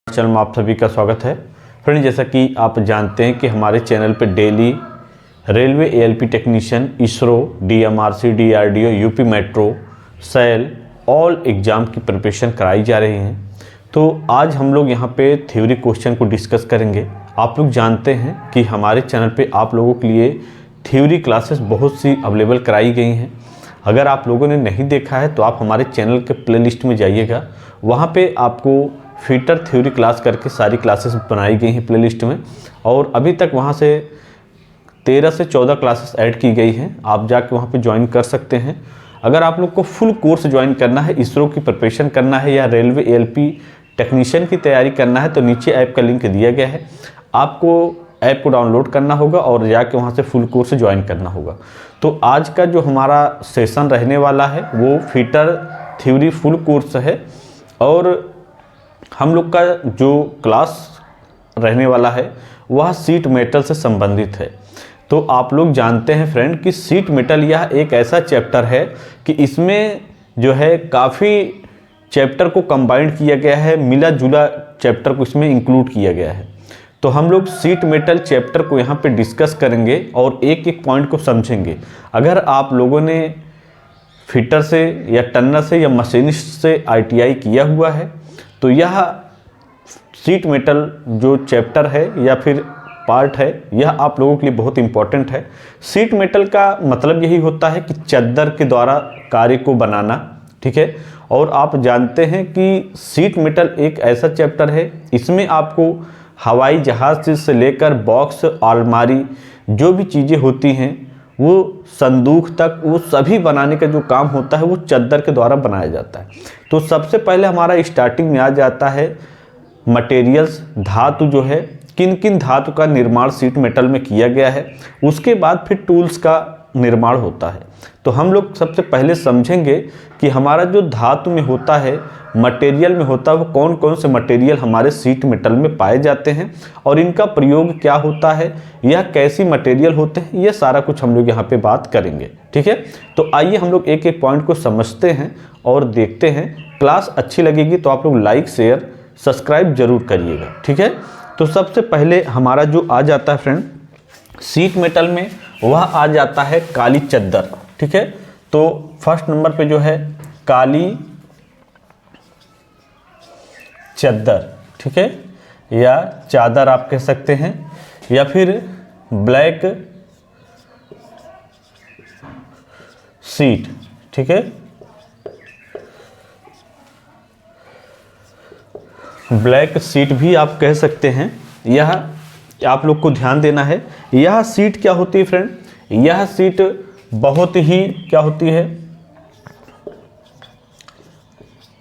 Channel में आप सभी का स्वागत है। फ्रेंड, जैसा कि आप जानते हैं कि हमारे चैनल पे daily railway ALP technician, ISRO, DMRC, DRDO, UP metro, SAIL all exam की प्रिपरेशन कराई जा रही हैं। तो आज हम लोग यहाँ पे थ्योरी क्वेश्चन को डिस्कस करेंगे। आप लोग जानते हैं कि हमारे चैनल पे आप लोगों के लिए थ्योरी क्लासेस बहुत सी अवेलेबल कराई गई हैं। अगर आप लोगों ने नहीं देखा है तो आप हमारे चैनल के प्लेलिस्ट में जाइएगा, वहाँ पे आपको फिटर थ्योरी क्लास करके सारी क्लासेस बनाई गई हैं प्लेलिस्ट में, और अभी तक वहाँ से 13 से 14 क्लासेस ऐड की गई हैं। आप जाके वहाँ पे ज्वाइन कर सकते हैं। अगर आप लोग को फुल कोर्स ज्वाइन करना है, इसरो की प्रिपरेशन करना है या रेलवे एएलपी टेक्नीशियन की तैयारी करना है, तो नीचे ऐप का लिंक दिया गया है। आपको ऐप को डाउनलोड करना होगा और जाके वहाँ से फुल कोर्स ज्वाइन करना होगा। तो आज का जो हमारा सेशन रहने वाला है वो फिटर थ्योरी फुल कोर्स है, और हम लोग का जो क्लास रहने वाला है वह सीट मेटल से संबंधित है। तो आप लोग जानते हैं फ्रेंड कि सीट मेटल यह एक ऐसा चैप्टर है कि इसमें जो है काफ़ी चैप्टर को कंबाइंड किया गया है, मिला जुला चैप्टर को इसमें इंक्लूड किया गया है। तो हम लोग सीट मेटल चैप्टर को यहाँ पे डिस्कस करेंगे और एक एक पॉइंट को समझेंगे। अगर आप लोगों ने फिटर से या टनर से या मशीनिस्ट से आईटीआई किया हुआ है तो यह सीट मेटल जो चैप्टर है या फिर पार्ट है, यह आप लोगों के लिए बहुत इंपॉर्टेंट है। सीट मेटल का मतलब यही होता है कि चद्दर के द्वारा कार्य को बनाना, ठीक है। और आप जानते हैं कि सीट मेटल एक ऐसा चैप्टर है, इसमें आपको हवाई जहाज़ से लेकर बॉक्स, अलमारी, जो भी चीज़ें होती हैं, वो संदूक तक, वो सभी बनाने का जो काम होता है वो चद्दर के द्वारा बनाया जाता है। तो सबसे पहले हमारा स्टार्टिंग में आ जाता है मटेरियल्स, धातु जो है, किन किन धातु का निर्माण सीट मेटल में किया गया है। उसके बाद फिर टूल्स का निर्माण होता है। तो हम लोग सबसे पहले समझेंगे कि हमारा जो धातु में होता है, मटेरियल में होता है, वो कौन कौन से मटेरियल हमारे सीट मेटल में पाए जाते हैं और इनका प्रयोग क्या होता है, यह कैसी मटेरियल होते हैं, ये सारा कुछ हम लोग यहाँ पे बात करेंगे, ठीक है। तो आइए हम लोग एक एक पॉइंट को समझते हैं और देखते हैं। क्लास अच्छी लगेगी तो आप लोग लाइक, शेयर, सब्सक्राइब जरूर करिएगा, ठीक है। तो सबसे पहले हमारा जो आ जाता है फ्रेंड सीट मेटल में, वह आ जाता है काली चद्दर, ठीक है। तो फर्स्ट नंबर पे जो है काली चद्दर, ठीक है, या चादर आप कह सकते हैं, या फिर ब्लैक सीट, ठीक है। ब्लैक सीट भी आप कह सकते हैं। यह आप लोग को ध्यान देना है, यह सीट क्या होती है फ्रेंड, यह सीट बहुत ही क्या होती है,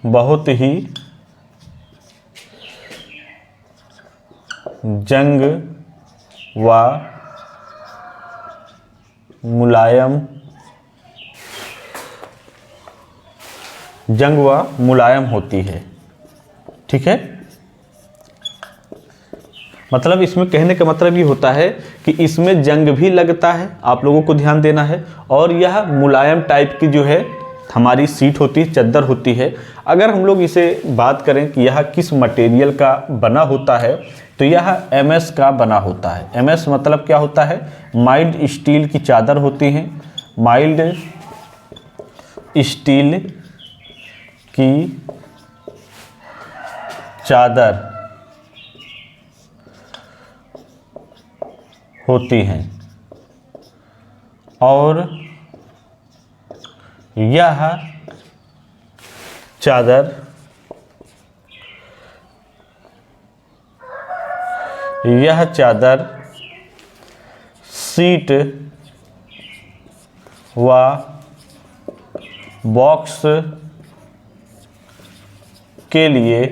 बहुत ही जंग व मुलायम होती है, ठीक है। मतलब इसमें कहने का मतलब ये होता है कि इसमें जंग भी लगता है, आप लोगों को ध्यान देना है, और यह मुलायम टाइप की जो है हमारी सीट होती है, चद्दर होती है। अगर हम लोग इसे बात करें कि यह किस मटेरियल का बना होता है, तो यह एमएस का बना होता है। एमएस मतलब क्या होता है, माइल्ड स्टील की चादर होती है, माइल्ड स्टील की चादर होती हैं, और यह चादर सीट व बॉक्स के लिए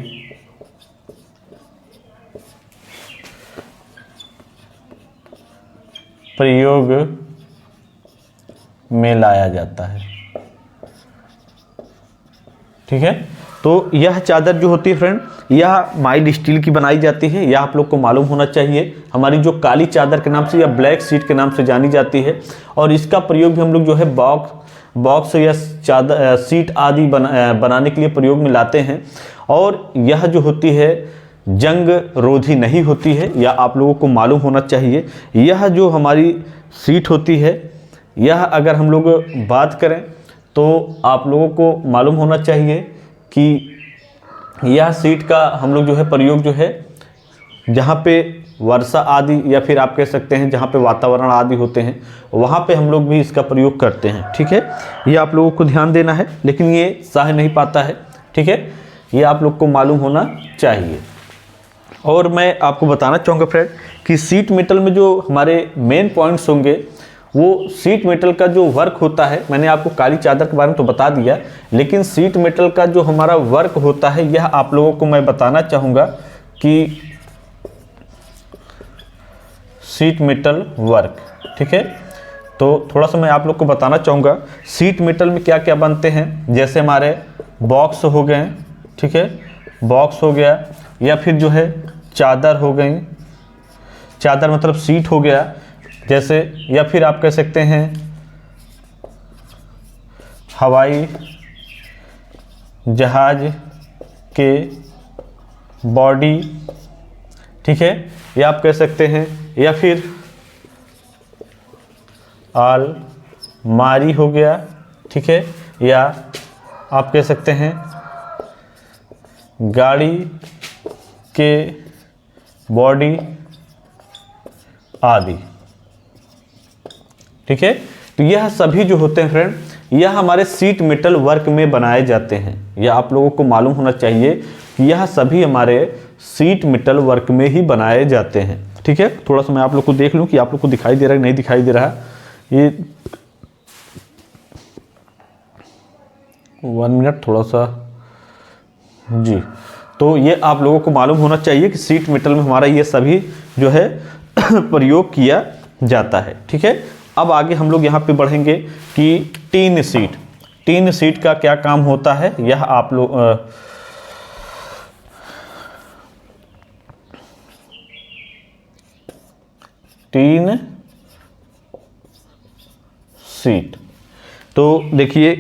प्रयोग में लाया जाता है, ठीक है। तो यह चादर जो होती है फ्रेंड, यह माइल्ड स्टील की बनाई जाती है, यह आप लोग को मालूम होना चाहिए। हमारी जो काली चादर के नाम से या ब्लैक शीट के नाम से जानी जाती है, और इसका प्रयोग भी हम लोग जो है बॉक्स या चादर सीट आदि बनाने के लिए प्रयोग में लाते हैं। और यह जो होती है जंग रोधी नहीं होती है, या आप लोगों को मालूम होना चाहिए। यह जो हमारी सीट होती है, यह अगर हम लोग बात करें तो आप लोगों को मालूम होना चाहिए कि यह सीट का हम लोग जो है प्रयोग जो है जहाँ पे वर्षा आदि या फिर आप कह सकते हैं जहाँ पे वातावरण आदि होते हैं वहाँ पे हम लोग भी इसका प्रयोग करते हैं। ठीक है, ये आप लोगों को ध्यान देना है, लेकिन ये सह नहीं पाता है। ठीक है, ये आप लोग को मालूम होना चाहिए। और मैं आपको बताना चाहूँगा फ्रेंड कि सीट मेटल में जो हमारे मेन पॉइंट्स होंगे, वो सीट मेटल का जो वर्क होता है, मैंने आपको काली चादर के बारे में तो बता दिया, लेकिन सीट मेटल का जो हमारा वर्क होता है यह आप लोगों को मैं बताना चाहूँगा कि सीट मेटल वर्क। ठीक है, तो थोड़ा सा मैं आप लोग को बताना चाहूँगा सीट मेटल में क्या क्या बनते हैं। जैसे हमारे बॉक्स हो गए, ठीक है, बॉक्स हो गया, या फिर जो है चादर हो गई, चादर मतलब सीट हो गया जैसे, या फिर आप कह सकते हैं हवाई जहाज के बॉडी। ठीक है, या आप कह सकते हैं, या फिर अलमारी हो गया। ठीक है, या आप कह सकते हैं गाड़ी के बॉडी आदि। ठीक है, तो यह सभी जो होते हैं फ्रेंड, यह हमारे सीट मेटल वर्क में बनाए जाते हैं। यह आप लोगों को मालूम होना चाहिए कि यह सभी हमारे सीट मेटल वर्क में ही बनाए जाते हैं। ठीक है, थोड़ा सा मैं आप लोग को देख लूं कि आप लोग को दिखाई दे रहा है नहीं दिखाई दे रहा। ये 1 मिनट थोड़ा सा जी। तो ये आप लोगों को मालूम होना चाहिए कि सीट मेटल में हमारा ये सभी जो है प्रयोग किया जाता है। ठीक है, अब आगे हम लोग यहाँ पे बढ़ेंगे कि टीन सीट। टीन सीट का क्या काम होता है, यह आप लोग टीन सीट, तो देखिए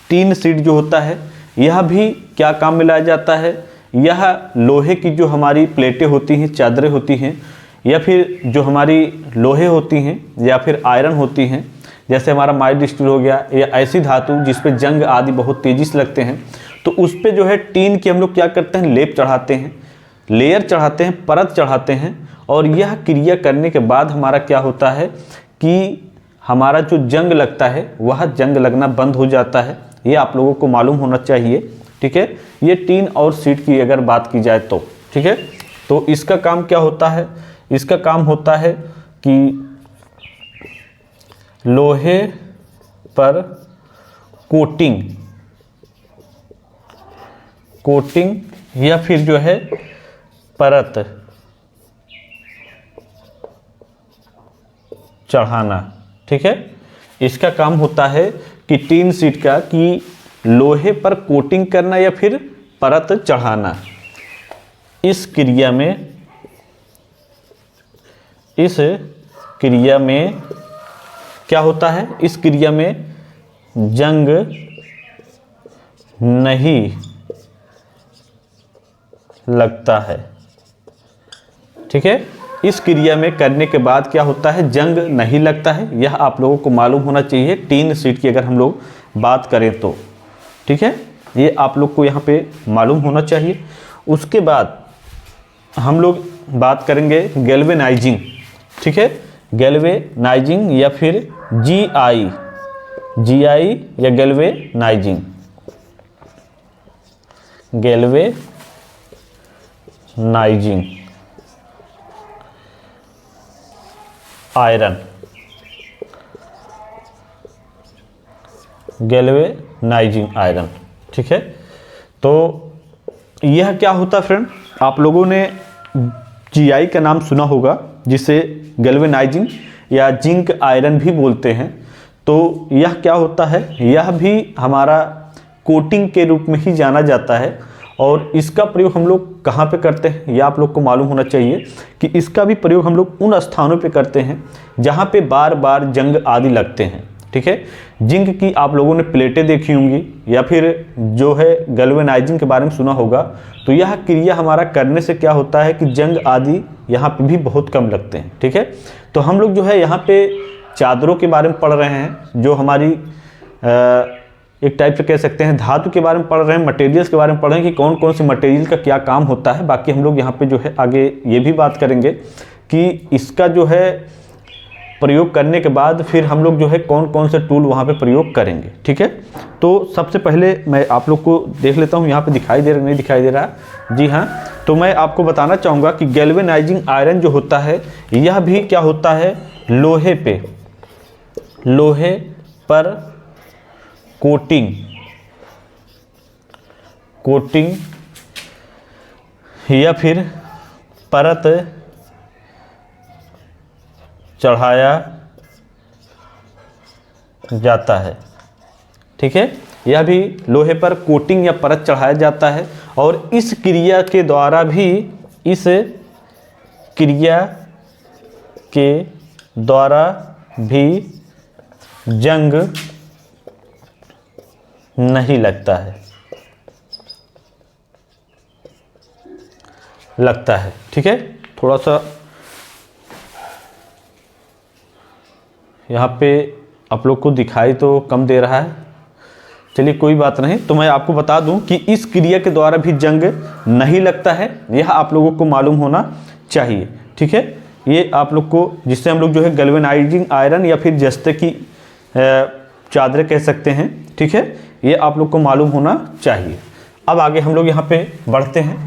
टीन सीट जो होता है यह भी क्या काम में लाया जाता है। यह लोहे की जो हमारी प्लेटें होती हैं, चादरें होती हैं, या फिर जो हमारी लोहे होती हैं या फिर आयरन होती हैं, जैसे हमारा माइल्ड स्टील हो गया, या ऐसी धातु जिस पे जंग आदि बहुत तेज़ी से लगते हैं, तो उस पे जो है टीन की हम लोग क्या करते हैं, लेप चढ़ाते हैं, लेयर चढ़ाते हैं, परत चढ़ाते हैं। और यह क्रिया करने के बाद हमारा क्या होता है कि हमारा जो जंग लगता है वह जंग लगना बंद हो जाता है। ये आप लोगों को मालूम होना चाहिए। ठीक है, ये टीन और सीट की अगर बात की जाए तो, ठीक है, तो इसका काम क्या होता है, इसका काम होता है कि लोहे पर कोटिंग या फिर जो है परत चढ़ाना। ठीक है, इसका काम होता है कि टीन सीट का कि लोहे पर कोटिंग करना या फिर परत चढ़ाना। इस क्रिया में क्या होता है, इस क्रिया में जंग नहीं लगता है। ठीक है, इस क्रिया में करने के बाद क्या होता है, जंग नहीं लगता है। यह आप लोगों को मालूम होना चाहिए टीन सीट की अगर हम लोग बात करें तो। ठीक है, ये आप लोग को यहाँ पे मालूम होना चाहिए। उसके बाद हम लोग बात करेंगे गैल्वेनाइजिंग। ठीक है, गैल्वेनाइजिंग या फिर जीआई या गैल्वेनाइजिंग, आयरन, गैल्वेनाइजिंग आयरन। ठीक है, तो यह क्या होता है फ्रेंड, आप लोगों ने जीआई का नाम सुना होगा, जिसे गैल्वेनाइजिंग या जिंक आयरन भी बोलते हैं। तो यह क्या होता है, यह भी हमारा कोटिंग के रूप में ही जाना जाता है। और इसका प्रयोग हम लोग कहाँ पे करते हैं, यह आप लोग को मालूम होना चाहिए कि इसका भी प्रयोग हम लोग उन स्थानों पे करते हैं जहाँ पे बार बार जंग आदि लगते हैं। ठीक है। जिंक की आप लोगों ने प्लेटें देखी होंगी या फिर जो है गैल्वेनाइजिंग के बारे में सुना होगा। तो यह क्रिया हमारा करने से क्या होता है कि जंग आदि यहाँ पे भी बहुत कम लगते हैं, ठीक है। तो हम लोग जो है यहाँ पे चादरों के बारे में पढ़ रहे हैं, जो हमारी एक टाइप से कह सकते हैं धातु के बारे में पढ़ रहे हैं, मटेरियल्स के बारे में पढ़ रहे हैं कि कौन कौन से मटेरियल का क्या काम होता है। बाकी हम लोग यहाँ पे जो है आगे ये भी बात करेंगे कि इसका जो है प्रयोग करने के बाद फिर हम लोग जो है कौन कौन से टूल वहाँ पे प्रयोग करेंगे, ठीक है। तो सबसे पहले मैं आप लोग को देख लेता हूँ, यहाँ पे दिखाई दे रहा नहीं दिखाई दे रहा, जी हाँ। तो मैं आपको बताना चाहूँगा कि गैल्वेनाइजिंग आयरन जो होता है यह भी क्या होता है, लोहे पर कोटिंग या फिर परत चढ़ाया जाता है, ठीक है। यह भी लोहे पर कोटिंग या परत चढ़ाया जाता है और इस क्रिया के द्वारा भी जंग नहीं लगता है, ठीक है। थोड़ा सा यहाँ पे आप लोग को दिखाई तो कम दे रहा है, चलिए कोई बात नहीं। तो मैं आपको बता दूं कि इस क्रिया के द्वारा भी जंग नहीं लगता है, यह आप लोगों को मालूम होना चाहिए, ठीक है। ये आप लोग को, जिससे हम लोग जो है गैल्वेनाइजिंग आयरन या फिर जस्ते की चादरें कह सकते हैं, ठीक है, ये आप लोग को मालूम होना चाहिए। अब आगे हम लोग यहाँ पे बढ़ते हैं,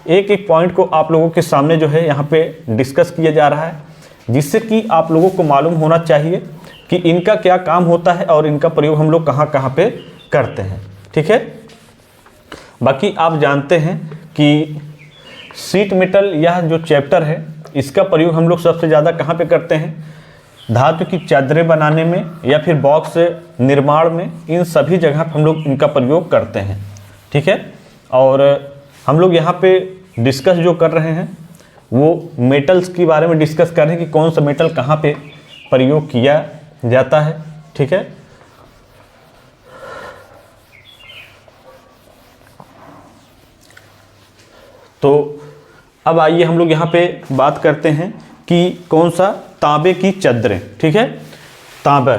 एक एक पॉइंट को आप लोगों के सामने जो है यहाँ पे डिस्कस किया जा रहा है, जिससे कि आप लोगों को मालूम होना चाहिए कि इनका क्या काम होता है और इनका प्रयोग हम लोग कहाँ कहाँ पे करते हैं, ठीक है। बाकी आप जानते हैं कि शीट मेटल यह जो चैप्टर है इसका प्रयोग हम लोग सबसे ज़्यादा कहाँ पे करते हैं, धातु की चादरें बनाने में या फिर बॉक्स निर्माण में, इन सभी जगह पर हम लोग इनका प्रयोग करते हैं, ठीक है। और हम लोग यहाँ पे डिस्कस जो कर रहे हैं वो मेटल्स के बारे में डिस्कस कर रहे हैं कि कौन सा मेटल कहाँ पे प्रयोग किया जाता है, ठीक है। तो अब आइए हम लोग यहाँ पे बात करते हैं कि कौन सा, तांबे की चादरें, ठीक है। तांबा,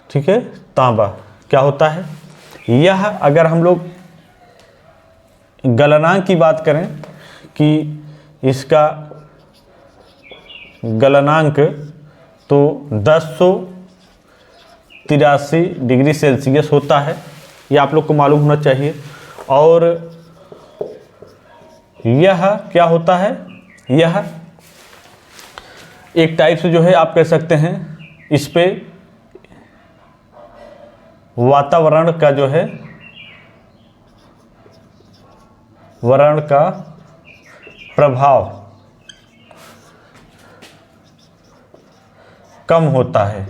ठीक है। तांबा क्या होता है, यह अगर हम लोग गलनांक की बात करें कि इसका गलनांक तो 1083 डिग्री सेल्सियस होता है, ये आप लोग को मालूम होना चाहिए। और यह क्या होता है, यह एक टाइप से जो है आप कह सकते हैं इस पे वातावरण का जो है वर्ण का प्रभाव कम होता है,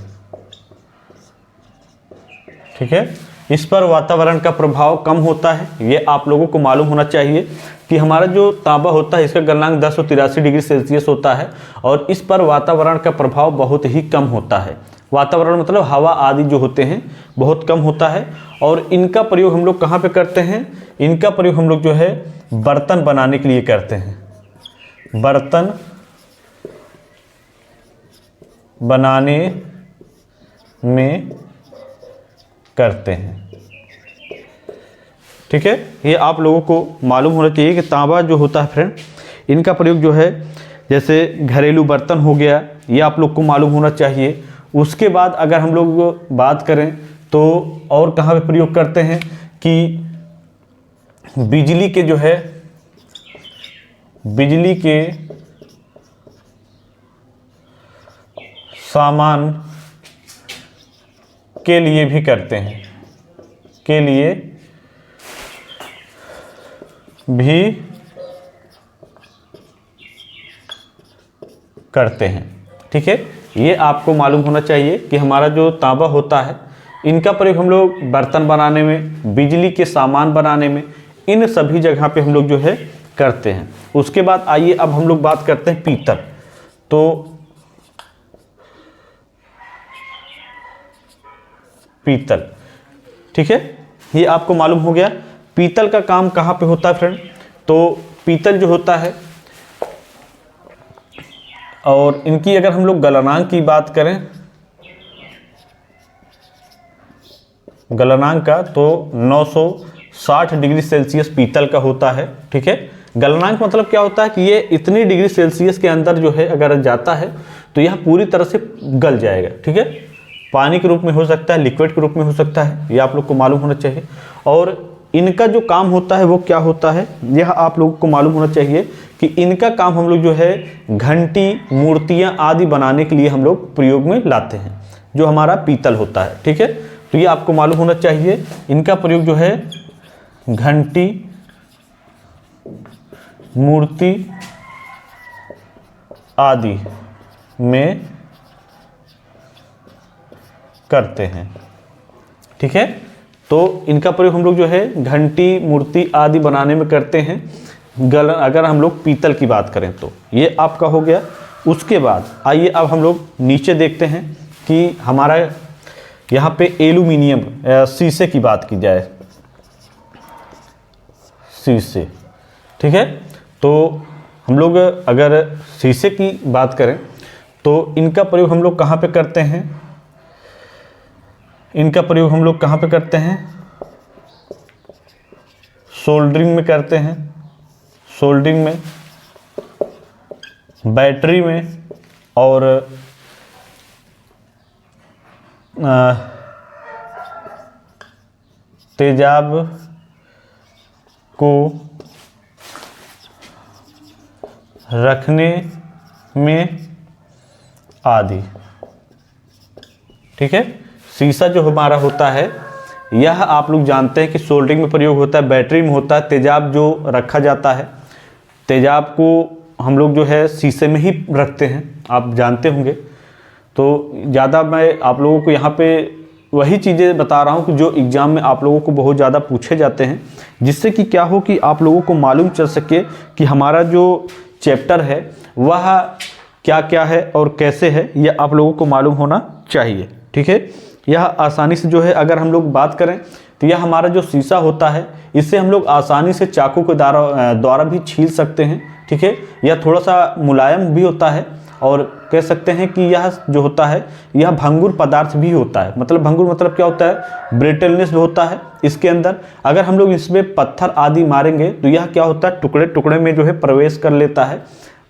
ठीक है। इस पर वातावरण का प्रभाव कम होता है, ये आप लोगों को मालूम होना चाहिए कि हमारा जो तांबा होता है इसका गलनांक 1083 डिग्री सेल्सियस होता है और इस पर वातावरण का प्रभाव बहुत ही कम होता है। वातावरण मतलब हवा आदि जो होते हैं बहुत कम होता है। और इनका प्रयोग हम लोग कहाँ पे करते हैं, इनका प्रयोग हम लोग जो है बर्तन बनाने के लिए करते हैं, बर्तन बनाने में करते हैं, ठीक है। ये आप लोगों को मालूम होना चाहिए कि तांबा जो होता है फ्रेंड, इनका प्रयोग जो है जैसे घरेलू बर्तन हो गया, ये आप लोग को मालूम होना चाहिए। उसके बाद अगर हम लोग बात करें तो और कहाँ पे प्रयोग करते हैं कि बिजली के जो है, बिजली के सामान के लिए भी करते हैं, के लिए भी करते हैं, ठीक है। ये आपको मालूम होना चाहिए कि हमारा जो तांबा होता है इनका प्रयोग हम लोग बर्तन बनाने में, बिजली के सामान बनाने में, इन सभी जगह पे हम लोग जो है करते हैं। उसके बाद आइए अब हम लोग बात करते हैं पीतल। तो पीतल, ठीक है, ये आपको मालूम हो गया। पीतल का काम कहाँ पे होता है फ्रेंड? तो पीतल जो होता है, और इनकी अगर हम लोग गलनांक की बात करें, गलनांक का, तो 960 डिग्री सेल्सियस पीतल का होता है, ठीक है। गलनांक मतलब क्या होता है कि ये इतनी डिग्री सेल्सियस के अंदर जो है अगर जाता है तो यह पूरी तरह से गल जाएगा, ठीक है। पानी के रूप में हो सकता है, लिक्विड के रूप में हो सकता है, ये आप लोग को मालूम होना चाहिए। और इनका जो काम होता है वो क्या होता है, यह आप लोगों को मालूम होना चाहिए कि इनका काम हम लोग जो है घंटी, मूर्तियाँ आदि बनाने के लिए हम लोग प्रयोग में लाते हैं, जो हमारा पीतल होता है, ठीक है। तो ये आपको मालूम होना चाहिए, इनका प्रयोग जो है घंटी, मूर्ति आदि में करते हैं, ठीक है। तो इनका प्रयोग हम लोग जो है घंटी, मूर्ति आदि बनाने में करते हैं, अगर हम लोग पीतल की बात करें तो ये आपका हो गया। उसके बाद आइए अब हम लोग नीचे देखते हैं कि हमारा यहाँ पे एल्यूमिनियम, शीशे की बात की जाए, शीशे, ठीक है। तो हम लोग अगर शीशे की बात करें तो इनका प्रयोग हम लोग कहाँ पे करते हैं? इनका प्रयोग हम लोग कहाँ पे करते हैं? सोल्डरिंग में करते हैं, सोल्डरिंग में, बैटरी में, और तेजाब को रखने में आदि, ठीक है। शीशा जो हमारा होता है यह आप लोग जानते हैं कि सोल्डरिंग में प्रयोग होता है, बैटरी में होता है, तेजाब जो रखा जाता है, तेजाब को हम लोग जो है शीशे में ही रखते हैं, आप जानते होंगे। तो ज़्यादा मैं आप लोगों को यहाँ पे वही चीज़ें बता रहा हूँ कि जो एग्ज़ाम में आप लोगों को बहुत ज़्यादा पूछे जाते हैं, जिससे कि क्या हो कि आप लोगों को मालूम चल सके कि हमारा जो चैप्टर है वह क्या क्या है और कैसे है, यह आप लोगों को मालूम होना चाहिए, ठीक है। यह आसानी से जो है अगर हम लोग बात करें तो यह हमारा जो शीशा होता है इससे हम लोग आसानी से चाकू के द्वारा भी छील सकते हैं, ठीक है। यह थोड़ा सा मुलायम भी होता है, और कह सकते हैं कि यह जो होता है यह भंगुर पदार्थ भी होता है। मतलब भंगुर मतलब क्या होता है? ब्रिटलनेस होता है इसके अंदर। अगर हम लोग इसमें पत्थर आदि मारेंगे तो यह क्या होता है? टुकड़े टुकड़े में जो है प्रवेश कर लेता है,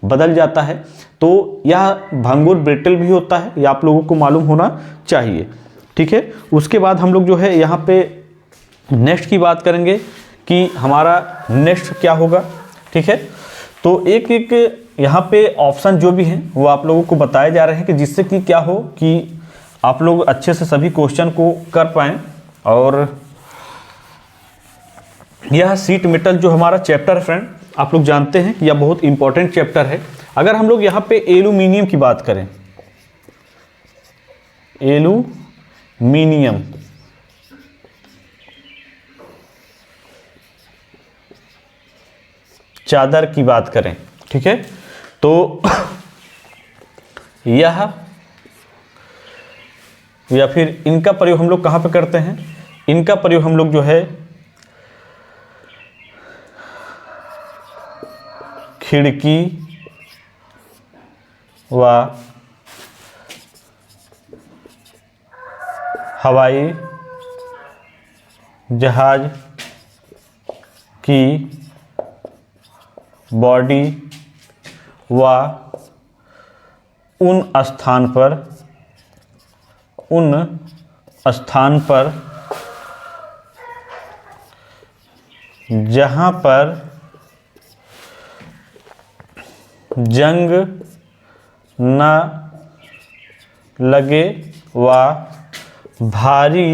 बदल जाता है। तो यह भंगुर ब्रिटल भी होता है, यह आप लोगों को मालूम होना चाहिए, ठीक है। उसके बाद हम लोग जो है यहाँ पे नेक्स्ट की बात करेंगे कि हमारा नेक्स्ट क्या होगा, ठीक है। तो एक एक यहाँ पे ऑप्शन जो भी हैं वो आप लोगों को बताए जा रहे हैं कि जिससे कि क्या हो कि आप लोग अच्छे से सभी क्वेश्चन को कर पाएँ। और यह शीट मेटल जो हमारा चैप्टर है फ्रेंड, आप लोग जानते हैं कि यह बहुत इंपॉर्टेंट चैप्टर है। अगर हम लोग यहाँ पे एल्यूमिनियम की बात करें, एल्यूमिनियम, चादर की बात करें, ठीक है, तो यह या फिर इनका प्रयोग हम लोग कहाँ पे करते हैं? इनका प्रयोग हम लोग जो है खिड़की व हवाई जहाज की बॉडी व उन स्थान पर जहाँ पर जंग न लगे व भारी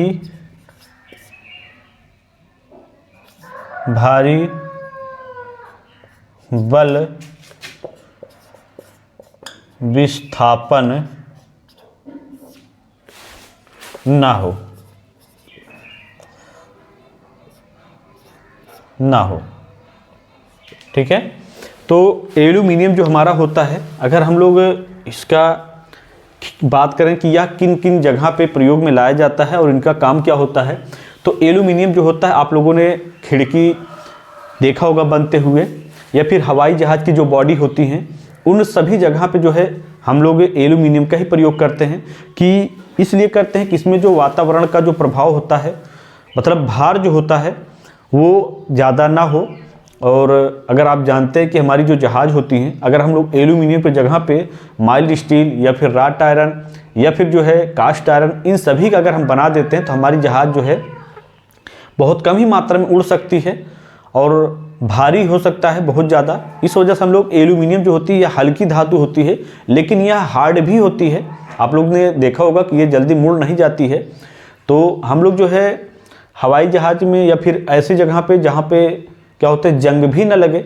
बल विस्थापन ना हो, ठीक है। तो एल्यूमिनियम जो हमारा होता है, अगर हम लोग इसका बात करें कि यह किन किन जगह पे प्रयोग में लाया जाता है और इनका काम क्या होता है, तो एल्यूमिनियम जो होता है, आप लोगों ने खिड़की देखा होगा बनते हुए, या फिर हवाई जहाज़ की जो बॉडी होती हैं, उन सभी जगह पे जो है हम लोग एल्यूमिनियम का ही प्रयोग करते हैं। कि इसलिए करते हैं कि इसमें जो वातावरण का जो प्रभाव होता है, मतलब भार जो होता है वो ज़्यादा ना हो। और अगर आप जानते हैं कि हमारी जो जहाज़ होती हैं, अगर हम लोग एल्यूमिनियम पे जगह पे माइल्ड स्टील या फिर राट आयरन या फिर जो है कास्ट आयरन, इन सभी का अगर हम बना देते हैं तो हमारी जहाज़ जो है बहुत कम ही मात्रा में उड़ सकती है और भारी हो सकता है बहुत ज़्यादा। इस वजह से हम लोग एल्यूमिनियम जो होती है यह हल्की धातु होती है, लेकिन यह हार्ड भी होती है। आप लोग ने देखा होगा कि ये जल्दी मुड़ नहीं जाती है। तो हम लोग जो है हवाई जहाज़ में या फिर ऐसी जगह पे जहाँ पे क्या होता है जंग भी ना लगे,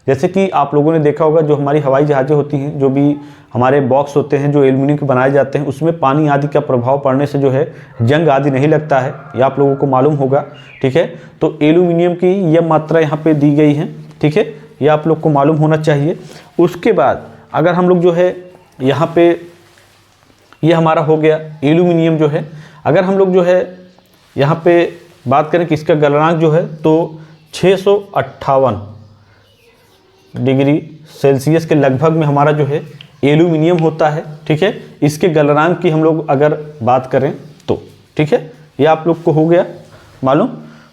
जैसे कि आप लोगों ने देखा होगा जो हमारी हवाई जहाज़ें होती हैं, जो भी हमारे बॉक्स होते हैं जो एल्यूमिनियम के बनाए जाते हैं, उसमें पानी आदि का प्रभाव पड़ने से जो है जंग आदि नहीं लगता है, ये आप लोगों को मालूम होगा। ठीक है, तो एल्यूमिनियम की यह मात्रा यहाँ पे दी गई है। ठीक है, यह आप लोग को मालूम होना चाहिए। उसके बाद अगर हम लोग जो है यहाँ पे ये हमारा हो गया एल्यूमिनियम जो है, अगर हम लोग जो है यहाँ पे बात करें कि इसका गलनांक जो है तो 658 डिग्री सेल्सियस के लगभग में हमारा जो है एल्यूमिनियम होता है। ठीक है, इसके गलनांक की हम लोग अगर बात करें तो ठीक है, ये आप लोग को हो गया मालूम।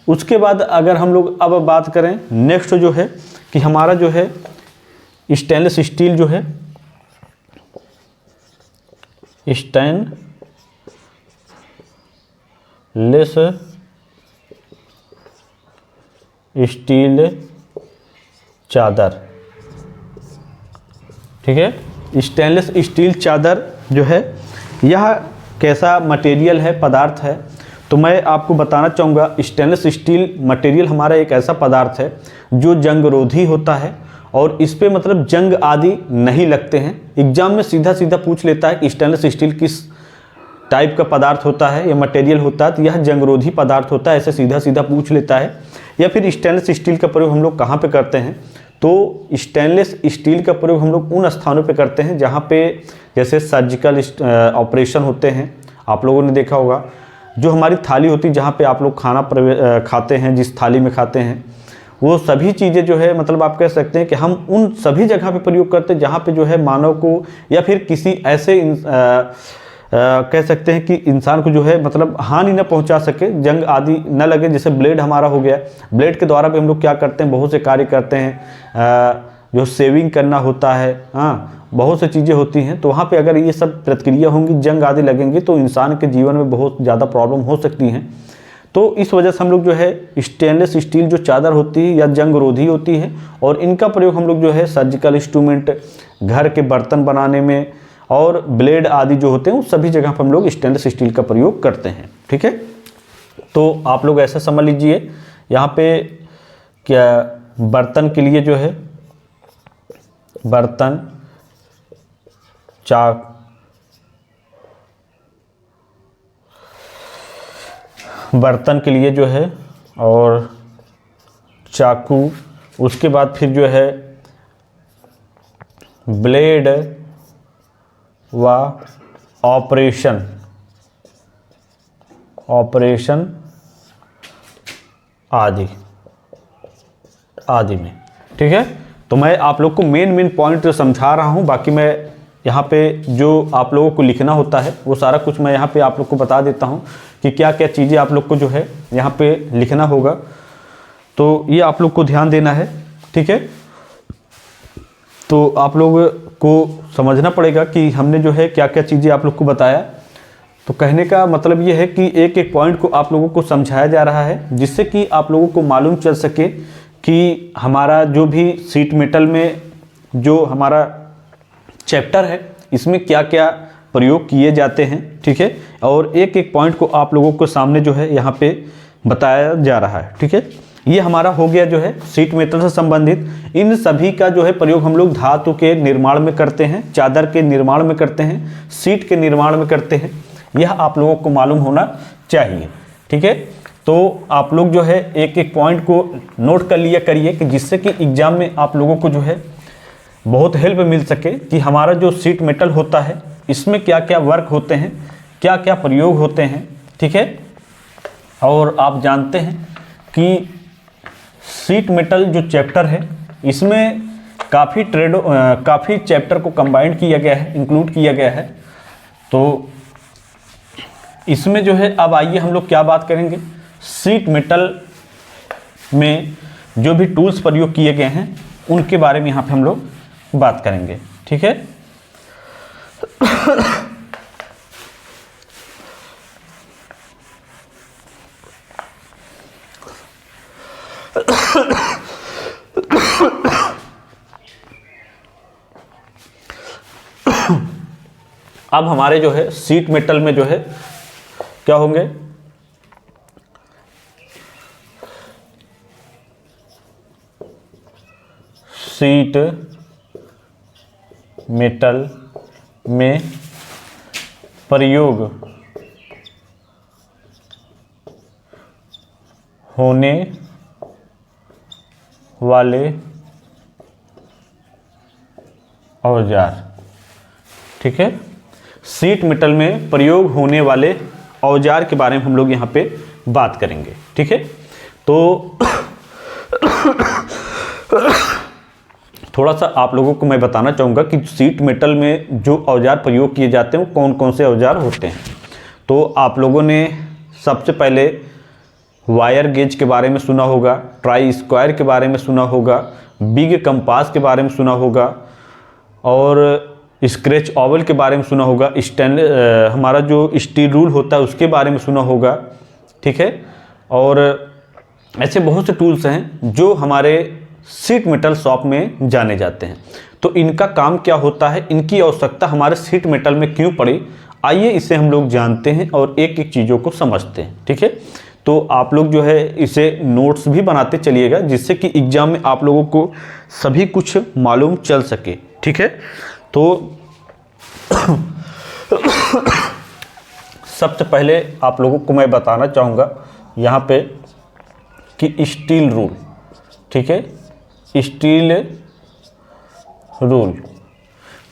उसके बाद अगर हम लोग अब बात करें नेक्स्ट जो है कि हमारा जो है स्टेनलेस स्टील जो है, स्टेनलेस स्टील चादर। ठीक है, स्टेनलेस स्टील चादर जो है यह कैसा मटेरियल है, पदार्थ है, तो मैं आपको बताना चाहूँगा स्टेनलेस स्टील मटेरियल हमारा एक ऐसा पदार्थ है जो जंगरोधी होता है और इस पे मतलब जंग आदि नहीं लगते हैं। एग्जाम में सीधा सीधा पूछ लेता है कि स्टेनलेस स्टील किस टाइप का पदार्थ होता है या मटेरियल होता है, तो यह जंगरोधी पदार्थ होता है, ऐसे सीधा सीधा पूछ लेता है। या फिर स्टेनलेस स्टील का प्रयोग हम लोग कहाँ पे करते हैं, तो स्टेनलेस स्टील का प्रयोग हम लोग उन स्थानों पे करते हैं जहाँ पे जैसे सर्जिकल ऑपरेशन होते हैं। आप लोगों ने देखा होगा जो हमारी थाली होती है जहाँ पे आप लोग खाना खाते हैं, जिस थाली में खाते हैं, वो सभी चीज़ें जो है मतलब आप कह सकते हैं कि हम उन सभी जगह पे प्रयोग करते हैं जहाँ पे जो है मानव को या फिर किसी ऐसे कह सकते हैं कि इंसान को जो है मतलब हानि न पहुंचा सके, जंग आदि न लगे। जैसे ब्लेड हमारा हो गया, ब्लेड के द्वारा भी हम लोग क्या करते हैं, बहुत से कार्य करते हैं, जो सेविंग करना होता है, हाँ बहुत सी चीज़ें होती हैं। तो वहाँ पे अगर ये सब प्रतिक्रिया होंगी, जंग आदि लगेंगी, तो इंसान के जीवन में बहुत ज़्यादा प्रॉब्लम हो सकती हैं। तो इस वजह से हम लोग जो है स्टेनलेस स्टील जो चादर होती है या जंग रोधी होती है, और इनका प्रयोग हम लोग जो है सर्जिकल इंस्ट्रूमेंट, घर के बर्तन बनाने में और ब्लेड आदि जो होते हैं उस सभी जगह पर हम लोग स्टेनलेस स्टील का प्रयोग करते हैं। ठीक है, तो आप लोग ऐसा समझ लीजिए यहाँ पे क्या बर्तन के लिए जो है बर्तन, बर्तन के लिए जो है और चाकू, उसके बाद फिर जो है ब्लेड व ऑपरेशन आदि में। ठीक है, तो मैं आप लोग को मेन पॉइंट समझा रहा हूँ, बाकी मैं यहाँ पे जो आप लोगों को लिखना होता है वो सारा कुछ मैं यहाँ पे आप लोग को बता देता हूँ कि क्या क्या चीज़ें आप लोग को जो है यहाँ पे लिखना होगा, तो ये आप लोग को ध्यान देना है। ठीक है, तो आप लोग को समझना पड़ेगा कि हमने जो है क्या क्या चीज़ें आप लोग को बताया। तो कहने का मतलब ये है कि एक एक पॉइंट को आप लोगों को समझाया जा रहा है, जिससे कि आप लोगों को मालूम चल सके कि हमारा जो भी शीट मेटल में जो हमारा चैप्टर है इसमें क्या क्या प्रयोग किए जाते हैं। ठीक है, और एक एक पॉइंट को आप लोगों को सामने जो है यहाँ पे बताया जा रहा है। ठीक है, ये हमारा हो गया जो है शीट मेटल से संबंधित। इन सभी का जो है प्रयोग हम लोग धातु के निर्माण में करते हैं, चादर के निर्माण में करते हैं, शीट के निर्माण में करते हैं, यह आप लोगों को मालूम होना चाहिए। ठीक है, तो आप लोग जो है एक एक पॉइंट को नोट कर लिया करिए कि जिससे कि एग्जाम में आप लोगों को जो है बहुत हेल्प मिल सके कि हमारा जो शीट मेटल होता है इसमें क्या क्या वर्क होते हैं, क्या क्या प्रयोग होते हैं, ठीक है। और आप जानते हैं कि शीट मेटल जो चैप्टर है इसमें काफ़ी चैप्टर को कंबाइंड किया गया है, इंक्लूड किया गया है। तो इसमें जो है अब आइए हम लोग क्या बात करेंगे, शीट मेटल में जो भी टूल्स प्रयोग किए गए हैं उनके बारे में यहाँ पे हम लोग बात करेंगे, ठीक है। अब हमारे जो है शीट मेटल में जो है क्या होंगे, शीट मेटल में प्रयोग होने वाले औजार, ठीक है। शीट मेटल में प्रयोग होने वाले औजार के बारे में हम लोग यहाँ पे बात करेंगे, ठीक है। तो थोड़ा सा आप लोगों को मैं बताना चाहूँगा कि शीट मेटल में जो औजार प्रयोग किए जाते हैं वो कौन कौन से औजार होते हैं। तो आप लोगों ने सबसे पहले वायर गेज के बारे में सुना होगा, ट्राई स्क्वायर के बारे में सुना होगा, बिग कंपास के बारे में सुना होगा, और स्क्रैच ओवल के बारे में सुना होगा, हमारा जो स्टील रूल होता है उसके बारे में सुना होगा, ठीक है। और ऐसे बहुत से टूल्स हैं जो हमारे शीट मेटल शॉप में जाने जाते हैं। तो इनका काम क्या होता है, इनकी आवश्यकता हमारे शीट मेटल में क्यों पड़ी, आइए इसे हम लोग जानते हैं और एक एक चीज़ों को समझते हैं, ठीक है। तो आप लोग जो है इसे नोट्स भी बनाते चलिएगा जिससे कि एग्ज़ाम में आप लोगों को सभी कुछ मालूम चल सके, ठीक है। तो सबसे पहले आप लोगों को मैं बताना चाहूँगा यहाँ पे कि स्टील रूल, ठीक है, स्टील रूल।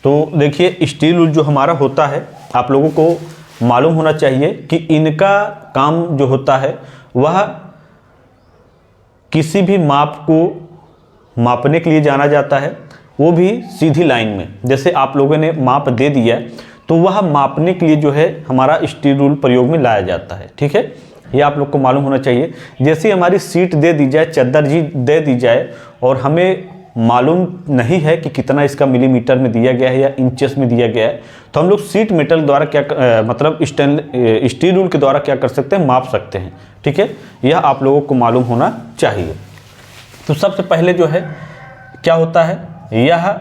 तो देखिए स्टील रूल जो हमारा होता है आप लोगों को मालूम होना चाहिए कि इनका काम जो होता है वह किसी भी माप को मापने के लिए जाना जाता है, वो भी सीधी लाइन में। जैसे आप लोगों ने माप दे दिया तो वह मापने के लिए जो है हमारा स्टील रूल प्रयोग में लाया जाता है, ठीक है। ये आप लोग को मालूम होना चाहिए। जैसे हमारी सीट दे दी जाए, चद्दर जी दे दी जाए और हमें मालूम नहीं है कि कितना इसका मिलीमीटर में दिया गया है या इंचेस में दिया गया है, तो हम लोग शीट मेटल द्वारा मतलब स्टील रूल के द्वारा क्या कर सकते हैं, माप सकते हैं, ठीक है। यह आप लोगों को मालूम होना चाहिए। तो सबसे पहले जो है क्या होता है, यह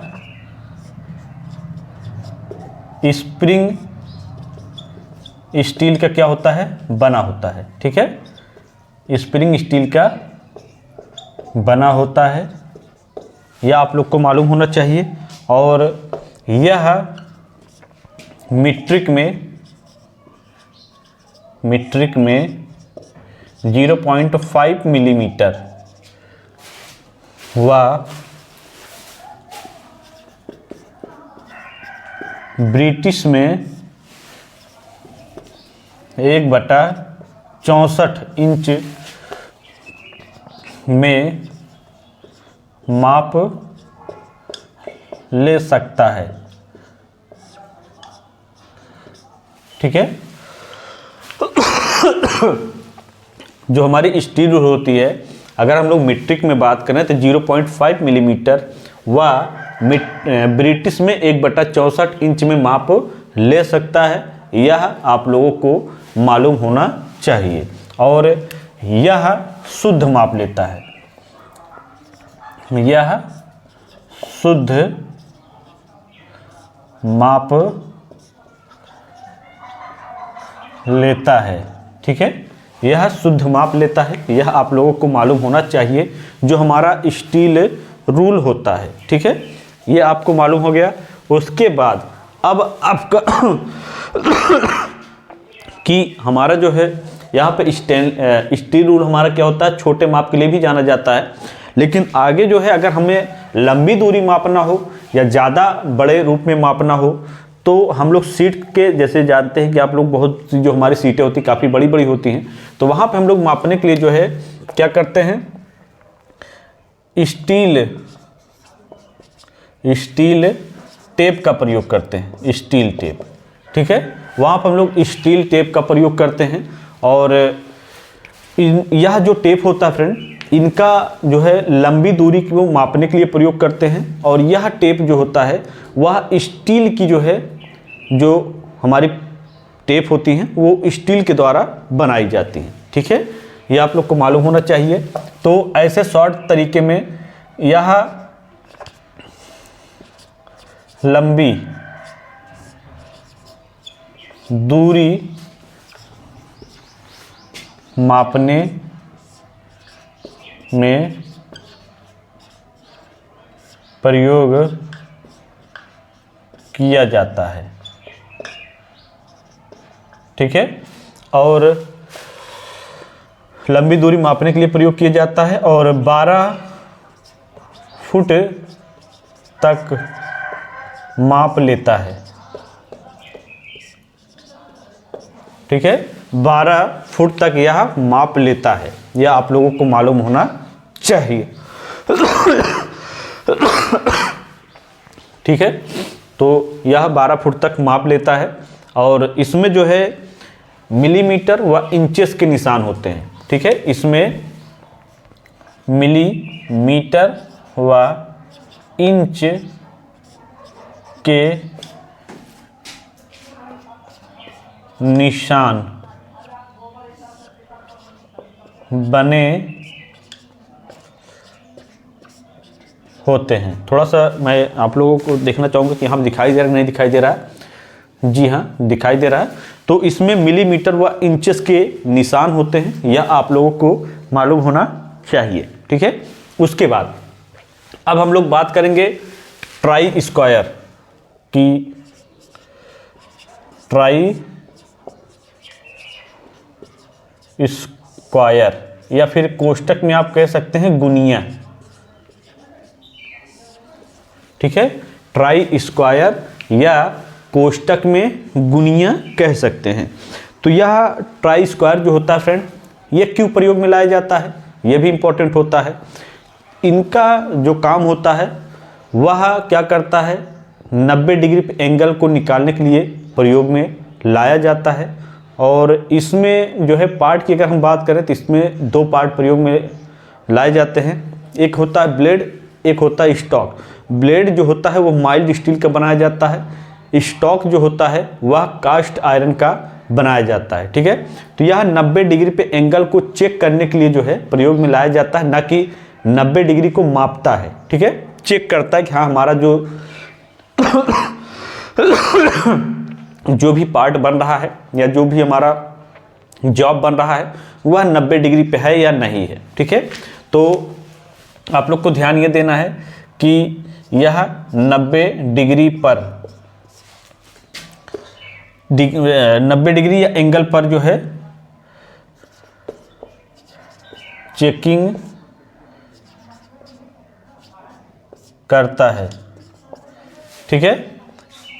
स्प्रिंग स्टील का क्या होता है, बना होता है, ठीक है। स्प्रिंग स्टील का बना होता है, यह आप लोग को मालूम होना चाहिए। और यह मीट्रिक में 0.5 मिलीमीटर व ब्रिटिश में 1/64 इंच में माप ले सकता है, ठीक है। जो हमारी स्टील होती है, अगर हम लोग मीट्रिक में बात करें तो 0.5 मिलीमीटर व ब्रिटिश में 1/64 इंच में माप ले सकता है, यह आप लोगों को मालूम होना चाहिए। और यह शुद्ध माप लेता है, यह शुद्ध माप लेता है, ठीक है। यह शुद्ध माप लेता है, यह आप लोगों को मालूम होना चाहिए जो हमारा स्टील रूल होता है, ठीक है। ये आपको मालूम हो गया। उसके बाद अब आपका कि हमारा जो है यहाँ पे स्टील रूल हमारा क्या होता है, छोटे माप के लिए भी जाना जाता है। लेकिन आगे जो है अगर हमें लंबी दूरी मापना हो या ज़्यादा बड़े रूप में मापना हो तो हम लोग सीट के, जैसे जानते हैं कि आप लोग बहुत सी जो हमारी सीटें होती काफ़ी बड़ी बड़ी होती हैं, तो वहाँ पे हम लोग मापने के लिए जो है क्या करते हैं, स्टील टेप का प्रयोग करते हैं, स्टील टेप। ठीक है, वहाँ पर हम लोग स्टील टेप का प्रयोग करते हैं। और यह जो टेप होता है फ्रेंड, इनका जो है लंबी दूरी को मापने के लिए प्रयोग करते हैं। और यह टेप जो होता है वह स्टील की जो है, जो हमारी टेप होती हैं वो स्टील के द्वारा बनाई जाती हैं। ठीक है, ये आप लोग को मालूम होना चाहिए। तो ऐसे शॉर्ट तरीके में यह लंबी दूरी मापने में प्रयोग किया जाता है। ठीक है, और लंबी दूरी मापने के लिए प्रयोग किया जाता है और 12 फुट तक माप लेता है। ठीक है, 12 फुट तक यह माप लेता है, यह आप लोगों को मालूम होना चाहिए। ठीक है, तो यह 12 फुट तक माप लेता है और इसमें जो है मिलीमीटर व इंचेस के निशान होते हैं। ठीक है, इसमें मिलीमीटर व इंच के निशान बने होते हैं। थोड़ा सा मैं आप लोगों को देखना चाहूँगा कि हम दिखाई दे रहा है नहीं दिखाई दे रहा है। जी हाँ, दिखाई दे रहा है। तो इसमें मिलीमीटर व इंचेस के निशान होते हैं, यह आप लोगों को मालूम होना चाहिए। ठीक है, उसके बाद अब हम लोग बात करेंगे ट्राई स्क्वायर की। ट्राई स्क्वायर या फिर कोष्टक में आप कह सकते हैं गुनिया। ठीक है, ट्राई स्क्वायर या कोष्टक में गुनिया कह सकते हैं। तो यह ट्राई स्क्वायर जो होता है फ्रेंड, यह क्यों प्रयोग में लाया जाता है, यह भी इंपॉर्टेंट होता है। इनका जो काम होता है वह क्या करता है, 90 डिग्री एंगल को निकालने के लिए प्रयोग में लाया जाता है। और इसमें जो है पार्ट की अगर हम बात करें तो इसमें 2 पार्ट प्रयोग में लाए जाते हैं। एक होता है ब्लेड, एक होता है स्टॉक। ब्लेड जो होता है वो माइल्ड स्टील का बनाया जाता है, स्टॉक जो होता है वह कास्ट आयरन का बनाया जाता है। ठीक है, तो यह 90 डिग्री पे एंगल को चेक करने के लिए जो है प्रयोग में लाया जाता है, ना कि 90 डिग्री को मापता है। ठीक है, चेक करता है कि हाँ हमारा जो भी पार्ट बन रहा है या जो भी हमारा जॉब बन रहा है वह 90 डिग्री पे है या नहीं है। ठीक है, तो आप लोग को ध्यान ये देना है कि यह 90 डिग्री पर 90 डिग्री या एंगल पर जो है चेकिंग करता है। ठीक है,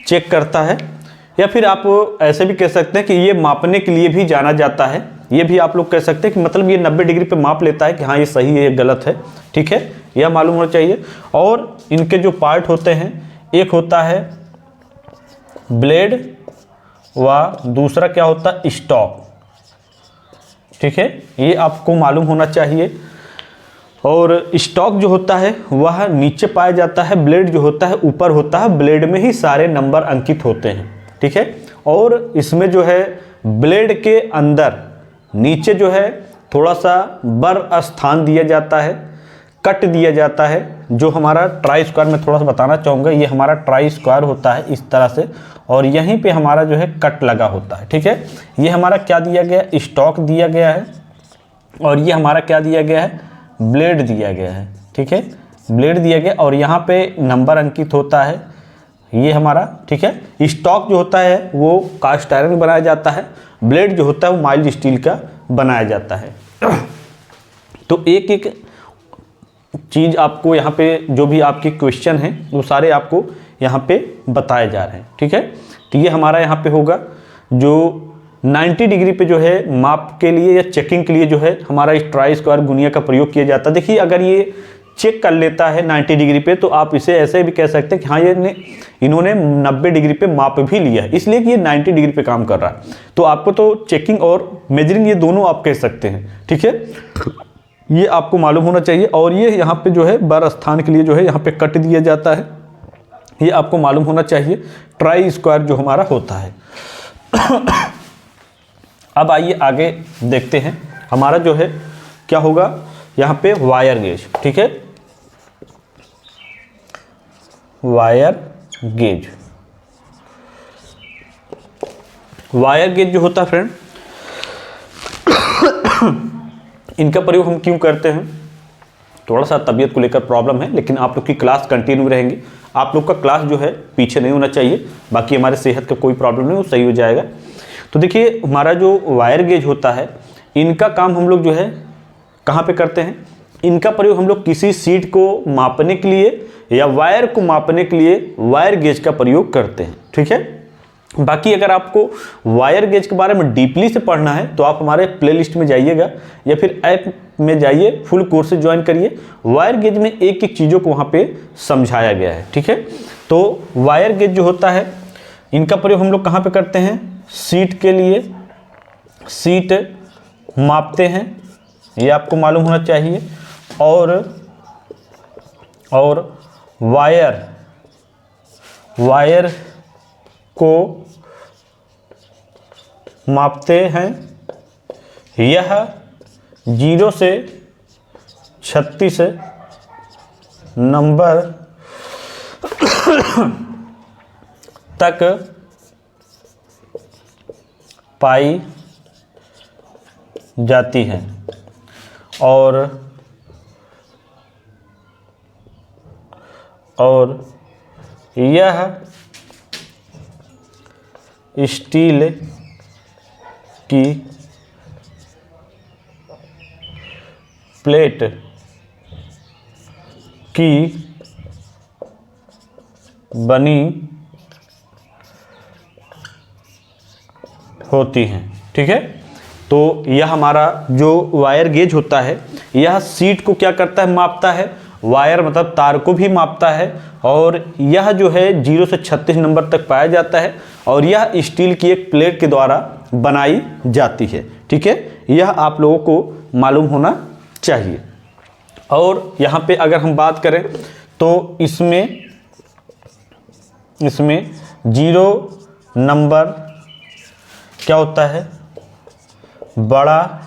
चेक करता है, या फिर आप ऐसे भी कह सकते हैं कि ये मापने के लिए भी जाना जाता है। ये भी आप लोग कह सकते हैं कि मतलब ये 90 डिग्री पे माप लेता है कि हाँ ये सही है ये गलत है। ठीक है, यह मालूम होना चाहिए। और इनके जो पार्ट होते हैं, एक होता है ब्लेड व दूसरा क्या होता है स्टॉक। ठीक है, ये आपको मालूम होना चाहिए। और स्टॉक जो होता है वह नीचे पाया जाता है, ब्लेड जो होता है ऊपर होता है। ब्लेड में ही सारे नंबर अंकित होते हैं। ठीक है, और इसमें जो है ब्लेड के अंदर नीचे जो है थोड़ा सा बर स्थान दिया जाता है, कट दिया जाता है। जो हमारा ट्राई स्क्वायर में थोड़ा सा बताना चाहूँगा, ये हमारा ट्राई स्क्वायर होता है इस तरह से, और यहीं पे हमारा जो है कट लगा होता है। ठीक है, ये हमारा क्या दिया गया, स्टॉक दिया गया है, और ये हमारा क्या दिया गया है, ब्लेड दिया गया है। ठीक है, ब्लेड दिया गया और यहाँ पे नंबर अंकित होता है, ये हमारा। ठीक है, स्टॉक जो होता है वो कास्ट आयरन बनाया जाता है, ब्लेड जो होता है वो माइल्ड स्टील का बनाया जाता है। तो एक एक चीज़ आपको यहाँ पे जो भी आपके क्वेश्चन हैं वो सारे आपको यहाँ पे बताए जा रहे हैं। ठीक है, तो ये हमारा यहाँ पे होगा जो 90 डिग्री पे जो है माप के लिए या चेकिंग के लिए जो है हमारा इस ट्राई स्क्वायर गुनिया का प्रयोग किया जाता है। देखिए अगर ये चेक कर लेता है 90 डिग्री पे तो आप इसे ऐसे भी कह सकते हैं कि हाँ इन्होंने 90 डिग्री पे माप भी लिया है, इसलिए कि ये 90 डिग्री पे काम कर रहा है। तो आपको तो चेकिंग और मेजरिंग ये दोनों आप कह सकते हैं। ठीक है, ये आपको मालूम होना चाहिए। और ये यहाँ पे जो है बार स्थान के लिए जो है यहाँ पे कट दिया जाता है, ये आपको मालूम होना चाहिए। ट्राई स्क्वायर जो हमारा होता है। अब आइए आगे देखते हैं हमारा जो है क्या होगा यहाँ पे वायर गेज। ठीक है, वायर गेज, वायर गेज जो होता है फ्रेंड, इनका प्रयोग हम क्यों करते हैं, थोड़ा सा तबीयत को लेकर प्रॉब्लम है, लेकिन आप लोग की क्लास कंटिन्यू रहेंगी। आप लोग का क्लास जो है पीछे नहीं होना चाहिए, बाकी हमारे सेहत का कोई प्रॉब्लम नहीं, वो सही हो जाएगा। तो देखिए हमारा जो वायर गेज होता है, इनका काम हम लोग जो है कहाँ पे करते हैं, इनका प्रयोग हम लोग किसी सीट को मापने के लिए या वायर को मापने के लिए वायर गेज का प्रयोग करते हैं। ठीक है, बाकी अगर आपको वायर गेज के बारे में डीपली से पढ़ना है तो आप हमारे प्लेलिस्ट में जाइएगा या फिर ऐप में जाइए, फुल कोर्सेज ज्वाइन करिए। वायर गेज में एक एक चीज़ों को वहाँ पे समझाया गया है। ठीक है, तो वायर गेज जो होता है इनका प्रयोग हम लोग कहाँ पे करते हैं, सीट के लिए, सीट मापते हैं, ये आपको मालूम होना चाहिए। और वायर को मापते हैं, यह 0 से 36 नंबर तक पाई जाती है और यह स्टील की प्लेट की बनी होती हैं। ठीक है, तो यह हमारा जो वायर गेज होता है यह सीट को क्या करता है, मापता है, वायर मतलब तार को भी मापता है, और यह जो है 0 से 36 नंबर तक पाया जाता है और यह स्टील की एक प्लेट के द्वारा बनाई जाती है। ठीक है, यह आप लोगों को मालूम होना चाहिए। और यहाँ पे अगर हम बात करें तो इसमें 0 नंबर क्या होता है, बड़ा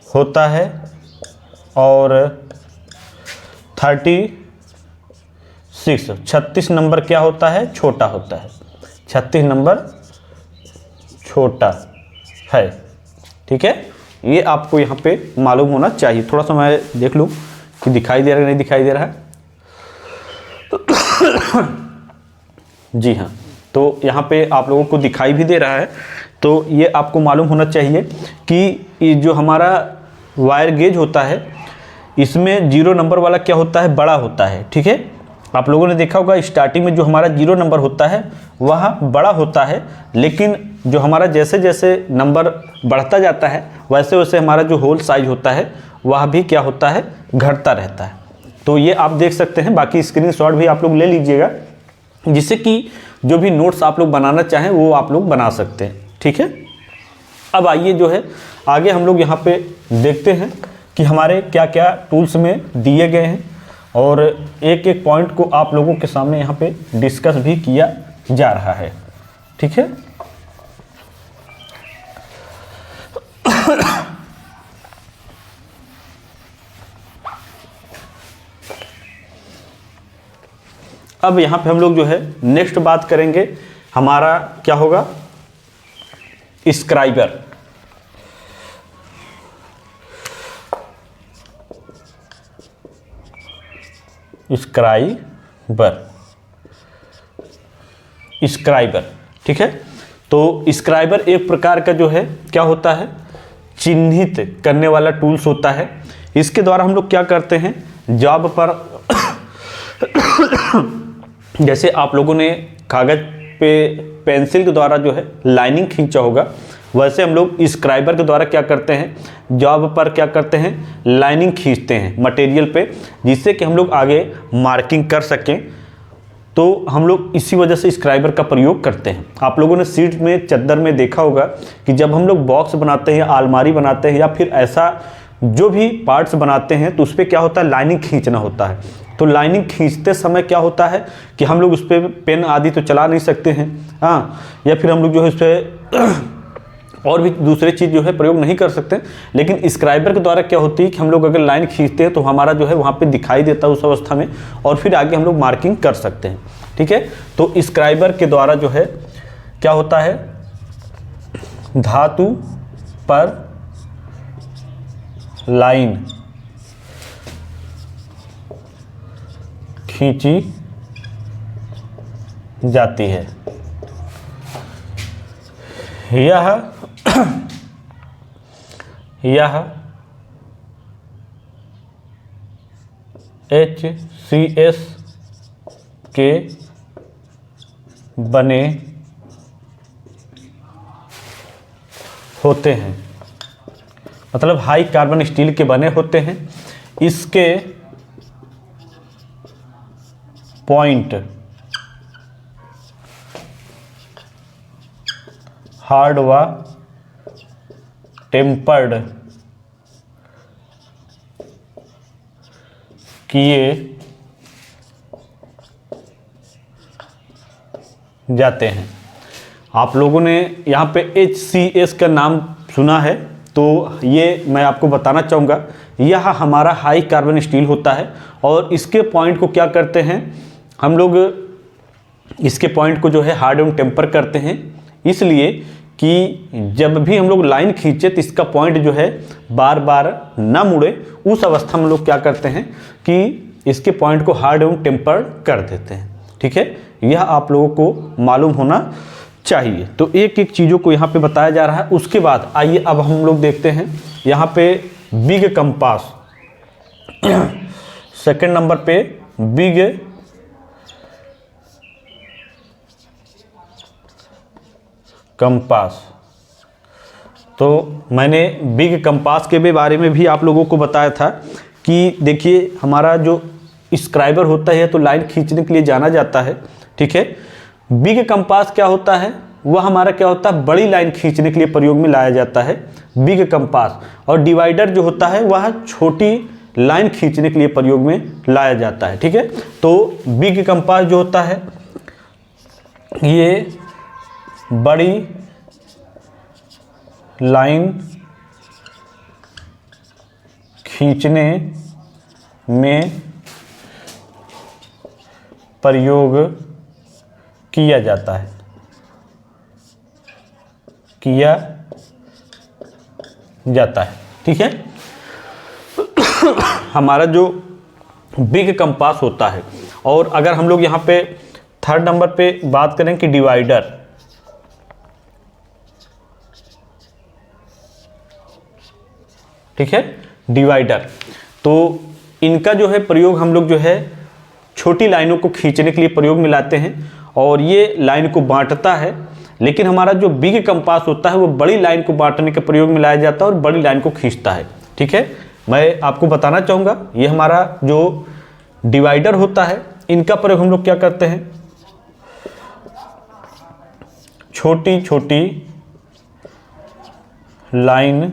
होता है और 36 नंबर क्या होता है, छोटा होता है। 36 नंबर छोटा है। ठीक है, ये आपको यहाँ पे मालूम होना चाहिए। थोड़ा सा मैं देख लूँ कि दिखाई दे रहा है नहीं दिखाई दे रहा है। जी हाँ, तो यहाँ पे आप लोगों को दिखाई भी दे रहा है। तो ये आपको मालूम होना चाहिए कि ये जो हमारा वायर गेज होता है इसमें 0 नंबर वाला क्या होता है, बड़ा होता है। ठीक है, आप लोगों ने देखा होगा स्टार्टिंग में जो हमारा 0 नंबर होता है वह बड़ा होता है, लेकिन जो हमारा जैसे जैसे नंबर बढ़ता जाता है वैसे वैसे हमारा जो होल साइज होता है वह भी क्या होता है, घटता रहता है। तो ये आप देख सकते हैं, बाकी स्क्रीनशॉट भी आप लोग ले लीजिएगा जिससे कि जो भी नोट्स आप लोग बनाना चाहें वो आप लोग बना सकते हैं। ठीक है, अब आइए जो है आगे हम लोग यहाँ पे देखते हैं कि हमारे क्या क्या टूल्स में दिए गए हैं और एक एक पॉइंट को आप लोगों के सामने यहाँ पे डिस्कस भी किया जा रहा है। ठीक है, अब यहाँ पे हम लोग जो है नेक्स्ट बात करेंगे, हमारा क्या होगा, स्क्राइबर। स्क्राइबर ठीक है, तो स्क्राइबर एक प्रकार का जो है क्या होता है, चिन्हित करने वाला टूल्स होता है। इसके द्वारा हम लोग क्या करते हैं, जॉब पर जैसे आप लोगों ने कागज पे पेंसिल के द्वारा जो है लाइनिंग खींचा होगा, वैसे हम लोग स्क्राइबर के द्वारा क्या करते हैं, जॉब पर क्या करते हैं, लाइनिंग खींचते हैं मटेरियल पे, जिससे कि हम लोग आगे मार्किंग कर सकें। तो हम लोग इसी वजह से स्क्राइबर का प्रयोग करते हैं। आप लोगों ने सीट में, चद्दर में देखा होगा कि जब हम लोग बॉक्स बनाते हैं या अलमारी बनाते हैं या फिर ऐसा जो भी पार्ट्स बनाते हैं तो उस पर क्या होता है, लाइनिंग खींचना होता है। तो लाइनिंग खींचते समय क्या होता है कि हम लोग उस पर पेन आदि तो चला नहीं सकते हैं, हाँ, या फिर हम लोग जो है उस पर और भी दूसरे चीज़ जो है प्रयोग नहीं कर सकते। लेकिन स्क्राइबर के द्वारा क्या होती है कि हम लोग अगर लाइन खींचते हैं तो हमारा जो है वहाँ पे दिखाई देता है उस अवस्था में, और फिर आगे हम लोग मार्किंग कर सकते हैं। ठीक है, तो स्क्राइबर के द्वारा जो है क्या होता है, धातु पर लाइन खींची जाती है। यह HCS के बने होते हैं, मतलब हाई कार्बन स्टील के बने होते हैं। इसके पॉइंट हार्ड व टेम्पर्ड किए जाते हैं। आप लोगों ने यहाँ पे HCS का नाम सुना है, तो ये मैं आपको बताना चाहूँगा, यह हमारा हाई कार्बन स्टील होता है और इसके पॉइंट को क्या करते हैं हम लोग, इसके पॉइंट को जो है हार्ड एवं टेम्पर करते हैं, इसलिए कि जब भी हम लोग लाइन खींचे तो इसका पॉइंट जो है बार बार ना मुड़े, उस अवस्था में हम लोग क्या करते हैं कि इसके पॉइंट को हार्ड एवं टेम्पर कर देते हैं। ठीक है, यह आप लोगों को मालूम होना चाहिए। तो एक एक चीज़ों को यहाँ पे बताया जा रहा है। उसके बाद आइए अब हम लोग देखते हैं यहाँ पे बिग कंपास। सेकंड नंबर पे बिग कंपास। तो मैंने बिग कंपास के बारे में भी आप लोगों को बताया था कि देखिए हमारा जो स्क्राइबर होता है तो लाइन खींचने के लिए जाना जाता है। ठीक है, बिग कंपास क्या होता है, वह हमारा क्या होता है, बड़ी लाइन खींचने के लिए प्रयोग में लाया जाता है बिग कंपास। और डिवाइडर जो होता है वह छोटी लाइन खींचने के लिए प्रयोग में लाया जाता है। ठीक है, तो बिग कंपास जो होता है ये बड़ी लाइन खींचने में प्रयोग किया जाता है, किया जाता है। ठीक है, हमारा जो बिग कंपास होता है। और अगर हम लोग यहाँ पे थर्ड नंबर पे बात करें कि डिवाइडर, ठीक है, डिवाइडर, तो इनका जो है प्रयोग हम लोग जो है छोटी लाइनों को खींचने के लिए प्रयोग में लाते हैं और ये लाइन को बांटता है। लेकिन हमारा जो बिग कंपास होता है वो बड़ी लाइन को बांटने के प्रयोग में लाया जाता है और बड़ी लाइन को खींचता है। ठीक है, मैं आपको बताना चाहूँगा ये हमारा जो डिवाइडर होता है इनका प्रयोग हम लोग क्या करते हैं, छोटी छोटी लाइन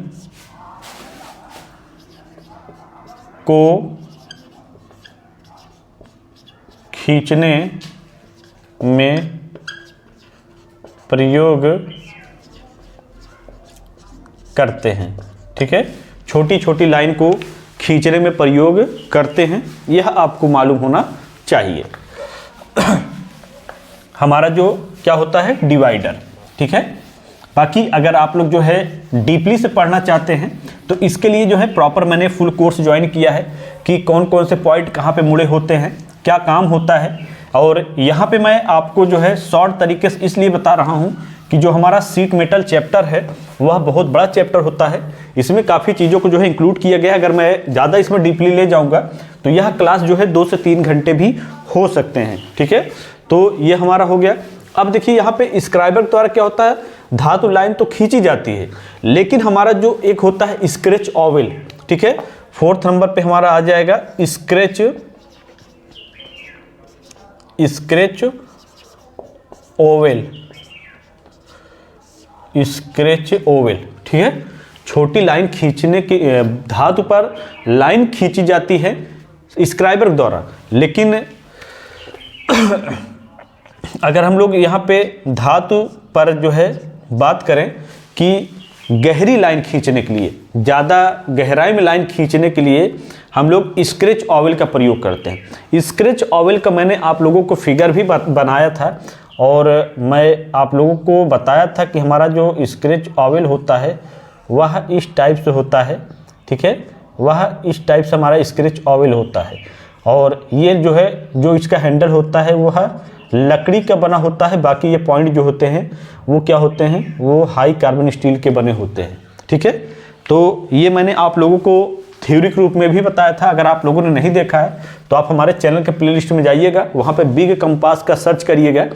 को खींचने में प्रयोग करते हैं। ठीक है, छोटी छोटी लाइन को खींचने में प्रयोग करते हैं, यह आपको मालूम होना चाहिए। हमारा जो क्या होता है डिवाइडर। ठीक है, बाकी अगर आप लोग जो है डीपली से पढ़ना चाहते हैं तो इसके लिए जो है प्रॉपर मैंने फुल कोर्स ज्वाइन किया है कि कौन कौन से पॉइंट कहाँ पे मुड़े होते हैं, क्या काम होता है। और यहाँ पे मैं आपको जो है शॉर्ट तरीके से इसलिए बता रहा हूँ कि जो हमारा शीट मेटल चैप्टर है वह बहुत बड़ा चैप्टर होता है। इसमें काफ़ी चीज़ों को जो है इंक्लूड किया गया है। अगर मैं ज़्यादा इसमें डीपली ले जाऊँगा तो यह क्लास जो है 2 से 3 घंटे भी हो सकते हैं, ठीक है। तो ये हमारा हो गया। अब देखिए यहाँ पे स्क्राइबर द्वारा क्या होता है, धातु लाइन तो खींची जाती है, लेकिन हमारा जो एक होता है स्क्रैच ओवल, ठीक है। 4th नंबर पे हमारा आ जाएगा स्क्रैच ओवल, स्क्रैच ओवल, ठीक है। छोटी लाइन खींचने की, धातु पर लाइन खींची जाती है स्क्राइबर द्वारा, लेकिन अगर हम लोग यहाँ पे धातु पर जो है बात करें कि गहरी लाइन खींचने के लिए, ज़्यादा गहराई में लाइन खींचने के लिए हम लोग स्क्रैच ओवल का प्रयोग करते हैं। स्क्रैच ओवल का मैंने आप लोगों को फिगर भी बनाया था और मैं आप लोगों को बताया था कि हमारा जो स्क्रैच ओवल होता है वह इस टाइप से होता है, ठीक है। वह इस टाइप से हमारा स्क्रैच ओवल होता है और ये जो है, जो इसका हैंडल होता है वह लकड़ी का बना होता है। बाकी ये पॉइंट जो होते हैं वो क्या होते हैं, वो हाई कार्बन स्टील के बने होते हैं, ठीक है। तो ये मैंने आप लोगों को थ्योरी के रूप में भी बताया था। अगर आप लोगों ने नहीं देखा है तो आप हमारे चैनल के प्लेलिस्ट में जाइएगा, वहाँ पे बिग कंपास का सर्च करिएगा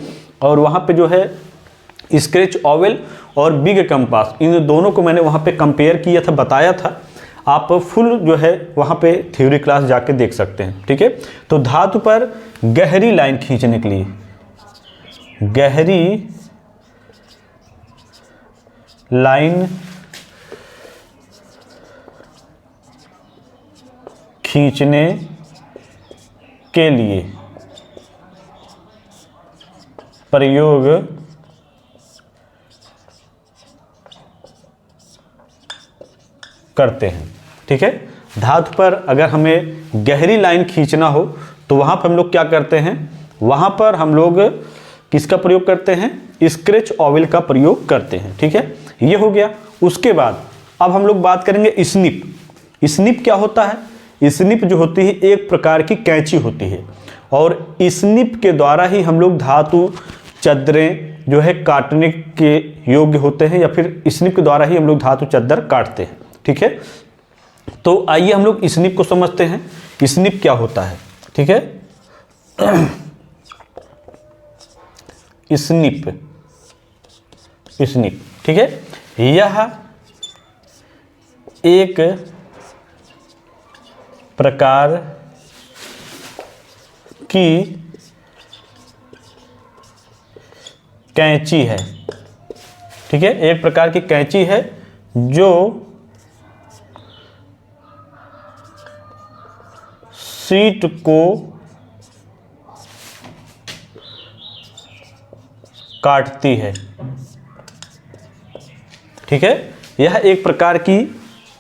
और वहाँ पे जो है स्क्रैच ओवल और बिग कंपास, इन दोनों को मैंने वहाँ पे कंपेयर किया था, बताया था। आप फुल जो है वहाँ पे थ्योरी क्लास जाके देख सकते हैं, ठीक है। तो धातु पर गहरी लाइन खींचने के लिए, गहरी लाइन खींचने के लिए प्रयोग करते हैं, ठीक है। धातु पर अगर हमें गहरी लाइन खींचना हो तो वहाँ पर हम लोग क्या करते हैं, वहाँ पर हम लोग किसका प्रयोग करते हैं, स्क्रैच ओवल का प्रयोग करते हैं, ठीक है। ये हो गया। उसके बाद अब हम लोग बात करेंगे स्निप। स्निप क्या होता है, स्निप जो होती है एक प्रकार की कैंची होती है और स्निप के द्वारा ही हम लोग धातु चद्दरें जो है काटने के योग्य होते हैं, या फिर स्निप के द्वारा ही हम लोग धातु चद्दर काटते हैं, ठीक है। तो आइए हम लोग स्निप को समझते हैं, स्निप क्या होता है, ठीक है। स्निप, ठीक है। यह एक प्रकार की कैंची है, ठीक है। एक प्रकार की कैंची है जो शीट को काटती है, ठीक है। यह एक प्रकार की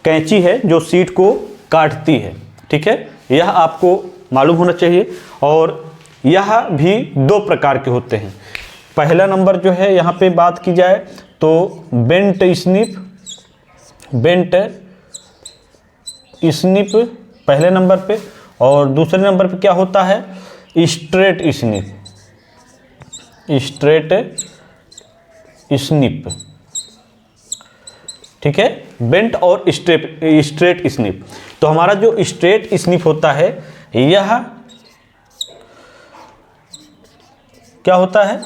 कैंची है जो शीट को काटती है, ठीक है। यह आपको मालूम होना चाहिए। और यह भी 2 प्रकार के होते हैं। पहला नंबर जो है यहाँ पे बात की जाए तो बेंट स्निप पहले नंबर पे, और दूसरे नंबर पे क्या होता है, स्ट्रेट स्निप, ठीक है। बेंट और स्ट्रेट स्निप। तो हमारा जो स्ट्रेट स्निप होता है यह क्या होता है,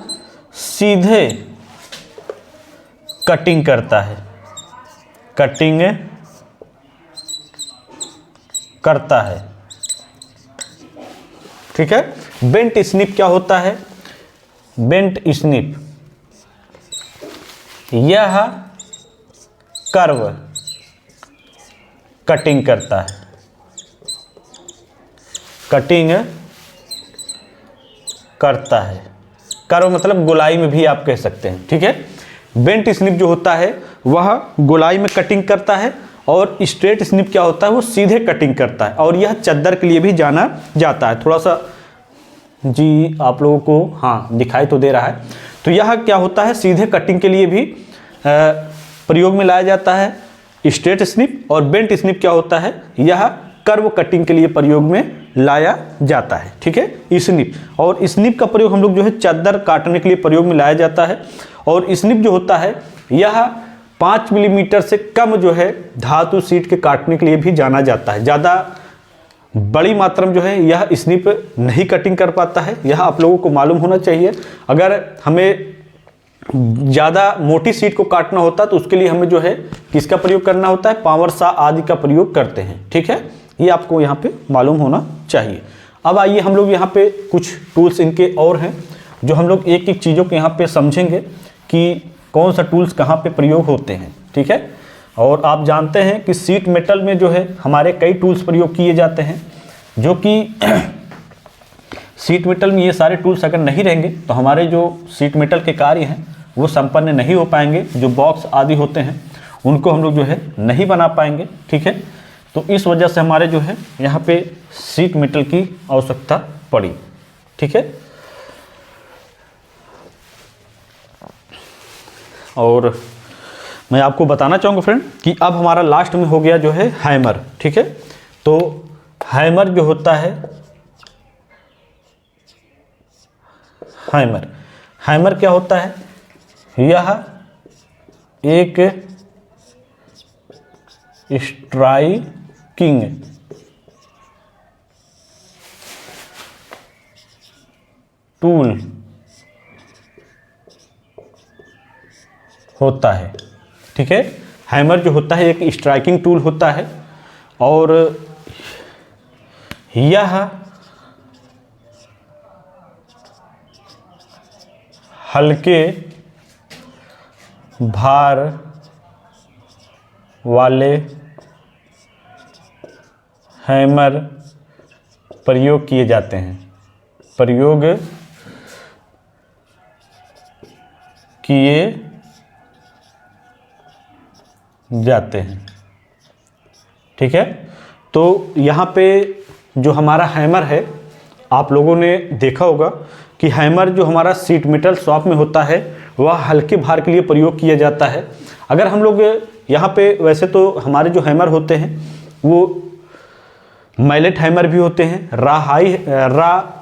सीधे कटिंग करता है, कटिंग करता है, ठीक है। बेंट स्निप क्या होता है, बेंट स्निप यह कर्व कटिंग करता है, कटिंग करता है। कर्व मतलब गोलाई में भी आप कह सकते हैं, ठीक है। बेंट स्निप जो होता है वह गोलाई में कटिंग करता है और स्ट्रेट स्निप क्या होता है, वो सीधे कटिंग करता है। और यह चद्दर के लिए भी जाना जाता है। थोड़ा सा जी आप लोगों को हाँ दिखाई तो दे रहा है। तो यह क्या होता है, सीधे कटिंग के लिए भी प्रयोग में लाया जाता है स्ट्रेट स्निप, और बेंट स्निप क्या होता है, यह कर्व कटिंग के लिए प्रयोग में लाया जाता है, ठीक है। स्निप, और स्निप का प्रयोग हम लोग जो है चद्दर काटने के लिए प्रयोग में लाया जाता है। और स्निप जो होता है यह 5 मिलीमीटर से कम जो है धातु शीट के काटने के लिए भी जाना जाता है। ज़्यादा बड़ी मात्रा में जो है यह स्निप नहीं कटिंग कर पाता है, यह आप लोगों को मालूम होना चाहिए। अगर हमें ज़्यादा मोटी शीट को काटना होता है तो उसके लिए हमें जो है किसका प्रयोग करना होता है, पावर सा आदि का प्रयोग करते हैं। ठीक है, ये आपको यहाँ पे मालूम होना चाहिए। अब आइए हम लोग यहाँ पे कुछ टूल्स इनके और हैं जो हम लोग एक एक चीज़ों को यहाँ पे समझेंगे कि कौन सा टूल्स कहाँ पे प्रयोग होते हैं। ठीक है, और आप जानते हैं कि शीट मेटल में जो है हमारे कई टूल्स प्रयोग किए जाते हैं, जो कि शीट मेटल में ये सारे टूल्स अगर नहीं रहेंगे तो हमारे जो शीट मेटल के कार्य हैं वो संपन्न नहीं हो पाएंगे। जो बॉक्स आदि होते हैं उनको हम लोग जो है नहीं बना पाएंगे। ठीक है, तो इस वजह से हमारे जो है यहाँ पे शीट मेटल की आवश्यकता पड़ी। ठीक है, और मैं आपको बताना चाहूँगा फ्रेंड कि अब हमारा लास्ट में हो गया जो है हैमर। ठीक है, तो हैमर जो होता है, हैमर क्या होता है, यह एक स्ट्राइकिंग टूल होता है। ठीक है, हैमर जो होता है एक स्ट्राइकिंग टूल होता है और यह हल्के भार वाले हैमर प्रयोग किए जाते हैं, प्रयोग किए जाते हैं। ठीक है, तो यहाँ पे जो हमारा हैमर है, आप लोगों ने देखा होगा कि हैमर जो हमारा शीट मेटल शॉप में होता है वह हल्के भार के लिए प्रयोग किया जाता है। अगर हम लोग यहाँ पे, वैसे तो हमारे जो हैमर होते हैं वो मैलेट हैमर भी होते हैं,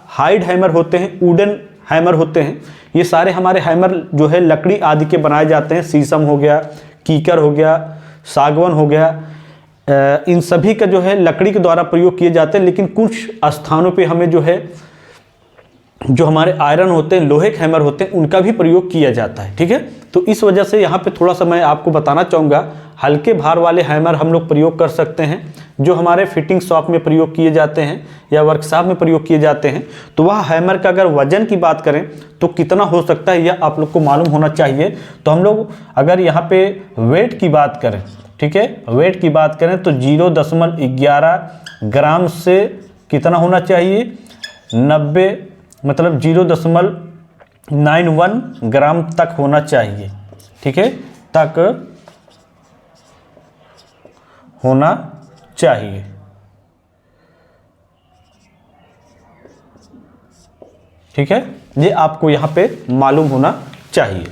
हाइड हैमर होते हैं, वुडन हैमर होते हैं। ये सारे हमारे हैमर जो है लकड़ी आदि के बनाए जाते हैं। शीशम हो गया, कीकर हो गया, सागवान हो गया, इन सभी का जो है लकड़ी के द्वारा प्रयोग किए जाते हैं। लेकिन कुछ स्थानों पे हमें जो है जो हमारे आयरन होते हैं, लोहे के हैमर होते हैं, उनका भी प्रयोग किया जाता है। ठीक है, तो इस वजह से यहाँ पे थोड़ा सा मैं आपको बताना चाहूँगा, हल्के भार वाले हैमर हम लोग प्रयोग कर सकते हैं जो हमारे फिटिंग शॉप में प्रयोग किए जाते हैं या वर्कशॉप में प्रयोग किए जाते हैं। तो वह हैमर का अगर वजन की बात करें तो कितना हो सकता है यह आप लोग को मालूम होना चाहिए। तो हम लोग अगर यहाँ पे वेट की बात करें, ठीक है, वेट की बात करें तो 0.11 ग्राम से कितना होना चाहिए, 90 मतलब 0.91 ग्राम तक होना चाहिए। ठीक है, तक होना चाहिए। ठीक है, ये आपको यहाँ पे मालूम होना चाहिए।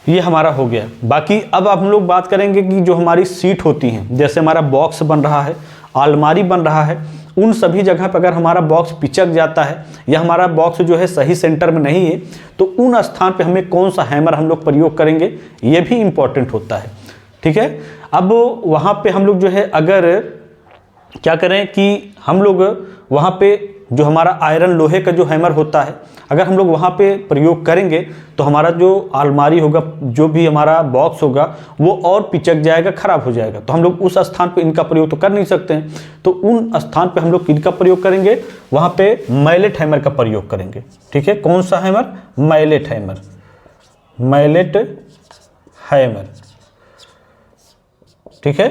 ये हमारा हो गया। बाकी अब हम लोग बात करेंगे कि जो हमारी सीट होती हैं, जैसे हमारा बॉक्स बन रहा है, अलमारी बन रहा है, उन सभी जगह पर अगर हमारा बॉक्स पिचक जाता है या हमारा बॉक्स जो है सही सेंटर में नहीं है तो उन स्थान पे हमें कौन सा हैमर हम लोग प्रयोग करेंगे, ये भी इम्पोर्टेंट होता है। ठीक है, अब वहाँ पे हम लोग जो है अगर क्या करें कि हम लोग वहाँ पे जो हमारा आयरन लोहे का जो हैमर होता है अगर हम लोग वहाँ पे प्रयोग करेंगे तो हमारा जो अलमारी होगा, जो भी हमारा बॉक्स होगा वो और पिचक जाएगा, खराब हो जाएगा। तो हम लोग उस स्थान पे इनका प्रयोग तो कर नहीं सकते हैं। तो उन स्थान पे हम लोग किनका प्रयोग करेंगे, वहाँ पे मैलेट हैमर का प्रयोग करेंगे। ठीक है, कौन सा hammer, mallet hammer, mallet hammer. ठीक है,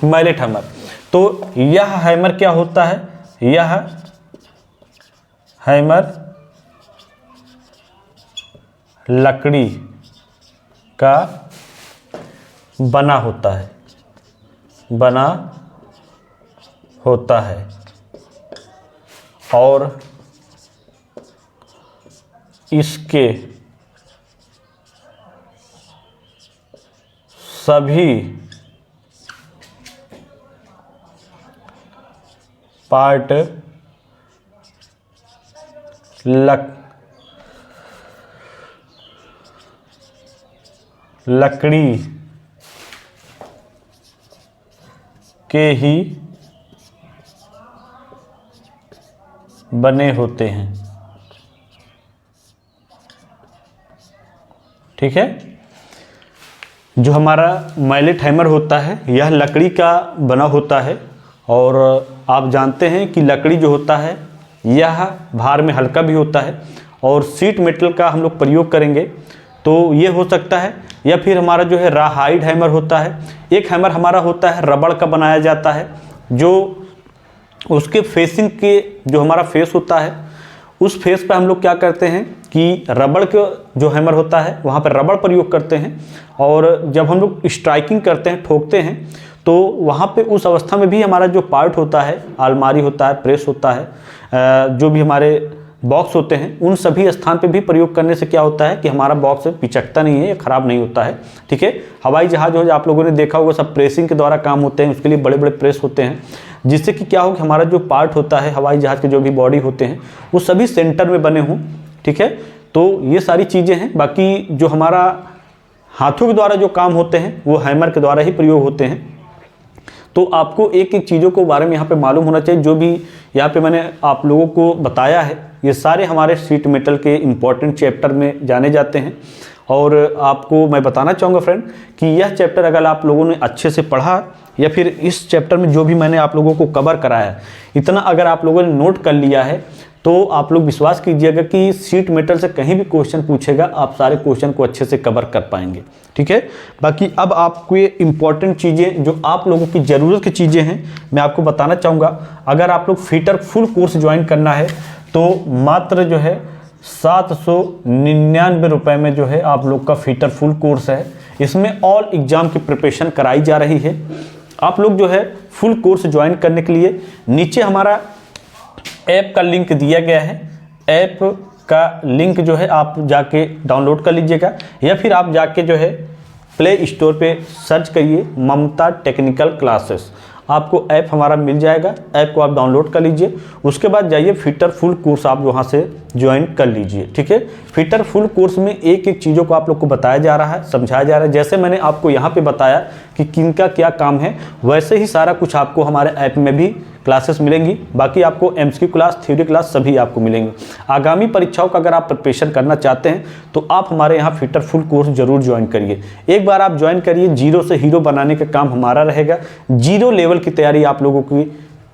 मैलेट हैमर। तो यह हैमर क्या होता है, यह हैमर लकड़ी का बना होता है, बना होता है और इसके सभी पार्ट लकड़ी के ही बने होते हैं। ठीक है, जो हमारा मैलेट हैमर होता है यह लकड़ी का बना होता है और आप जानते हैं कि लकड़ी जो होता है यह भार में हल्का भी होता है और शीट मेटल का हम लोग प्रयोग करेंगे तो ये हो सकता है, या फिर हमारा जो है राहाइड हैमर होता है। एक हैमर हमारा होता है रबड़ का बनाया जाता है, जो उसके फेसिंग के जो हमारा फेस होता है उस फेस पर हम लोग क्या करते हैं कि रबड़ के जो हैमर होता है वहाँ पर रबड़ प्रयोग करते हैं और जब हम लोग स्ट्राइकिंग करते हैं, ठोकते हैं, तो वहाँ पे उस अवस्था में भी हमारा जो पार्ट होता है, अलमारी होता है, प्रेस होता है, जो भी हमारे बॉक्स होते हैं, उन सभी स्थान पे भी प्रयोग करने से क्या होता है कि हमारा बॉक्स पिचकता नहीं है या ख़राब नहीं होता है। ठीक है, हवाई जहाज हो आप लोगों ने देखा होगा सब प्रेसिंग के द्वारा काम होते हैं, उसके लिए बड़े बड़े प्रेस होते हैं, जिससे कि क्या हो कि हमारा जो पार्ट होता है हवाई जहाज के जो भी बॉडी होते हैं वो सभी सेंटर में बने हों। ठीक है, तो ये सारी चीज़ें हैं। बाकी जो हमारा हाथों के द्वारा जो काम होते हैं वो हैमर के द्वारा ही प्रयोग होते हैं। तो आपको एक एक चीज़ों को बारे में यहाँ पे मालूम होना चाहिए। जो भी यहाँ पे मैंने आप लोगों को बताया है ये सारे हमारे शीट मेटल के इम्पॉर्टेंट चैप्टर में जाने जाते हैं और आपको मैं बताना चाहूँगा फ्रेंड कि यह चैप्टर अगर आप लोगों ने अच्छे से पढ़ा या फिर इस चैप्टर में जो भी मैंने आप लोगों को कवर कराया है इतना अगर आप लोगों ने नोट कर लिया है तो आप लोग विश्वास कीजिएगा कि शीट मेटल से कहीं भी क्वेश्चन पूछेगा आप सारे क्वेश्चन को अच्छे से कवर कर पाएंगे। ठीक है, बाकी अब आपको ये इम्पॉर्टेंट चीज़ें जो आप लोगों की ज़रूरत की चीज़ें हैं मैं आपको बताना चाहूँगा। अगर आप लोग फिटर फुल कोर्स ज्वाइन करना है तो मात्र जो है 799 रुपये में जो है आप लोग का फिटर फुल कोर्स है। इसमें ऑल एग्ज़ाम की प्रिपरेशन कराई जा रही है। आप लोग जो है फुल कोर्स ज्वाइन करने के लिए नीचे हमारा ऐप का लिंक दिया गया है, ऐप का लिंक जो है आप जाके डाउनलोड कर लीजिएगा या फिर आप जाके जो है प्ले स्टोर पे सर्च करिए ममता टेक्निकल क्लासेस, आपको ऐप हमारा मिल जाएगा। ऐप को आप डाउनलोड कर लीजिए, उसके बाद जाइए फिटर फुल कोर्स आप वहाँ से ज्वाइन कर लीजिए। ठीक है, फिटर फुल कोर्स में एक एक चीज़ों को आप लोग को बताया जा रहा है, समझाया जा रहा है। जैसे मैंने आपको यहाँ पे बताया कि किन का क्या काम है वैसे ही सारा कुछ आपको हमारे ऐप में भी क्लासेस मिलेंगी। बाकी आपको एमसीक्यू क्लास, थ्योरी क्लास सभी आपको मिलेंगे। आगामी परीक्षाओं का अगर आप प्रिपरेशन करना चाहते हैं तो आप हमारे यहाँ फिटर फुल कोर्स जरूर ज्वाइन करिए। एक बार आप ज्वाइन करिए, जीरो से हीरो बनाने का काम हमारा रहेगा। जीरो लेवल की तैयारी आप लोगों की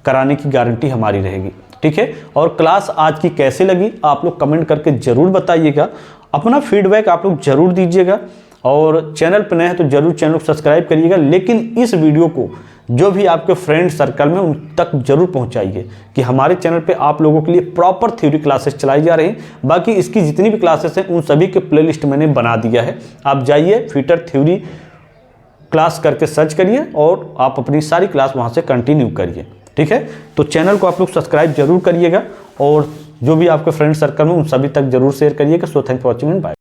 कराने की गारंटी हमारी रहेगी। ठीक है, और क्लास आज की कैसे लगी आप लोग कमेंट करके ज़रूर बताइएगा। अपना फीडबैक आप लोग ज़रूर दीजिएगा और चैनल पर नए हैं तो ज़रूर चैनल को सब्सक्राइब करिएगा। लेकिन इस वीडियो को जो भी आपके फ्रेंड सर्कल में उन तक जरूर पहुंचाइए कि हमारे चैनल पे आप लोगों के लिए प्रॉपर थ्योरी क्लासेस चलाई जा रही हैं। बाकी इसकी जितनी भी क्लासेस हैं उन सभी के प्लेलिस्ट मैंने बना दिया है। आप जाइए फिटर थ्योरी क्लास करके सर्च करिए और आप अपनी सारी क्लास वहाँ से कंटिन्यू करिए। ठीक है, तो चैनल को आप लोग सब्सक्राइब जरूर करिएगा और जो भी आपके फ्रेंड सर्कल में उन सभी तक जरूर शेयर करिएगा। So thank for watching and bye.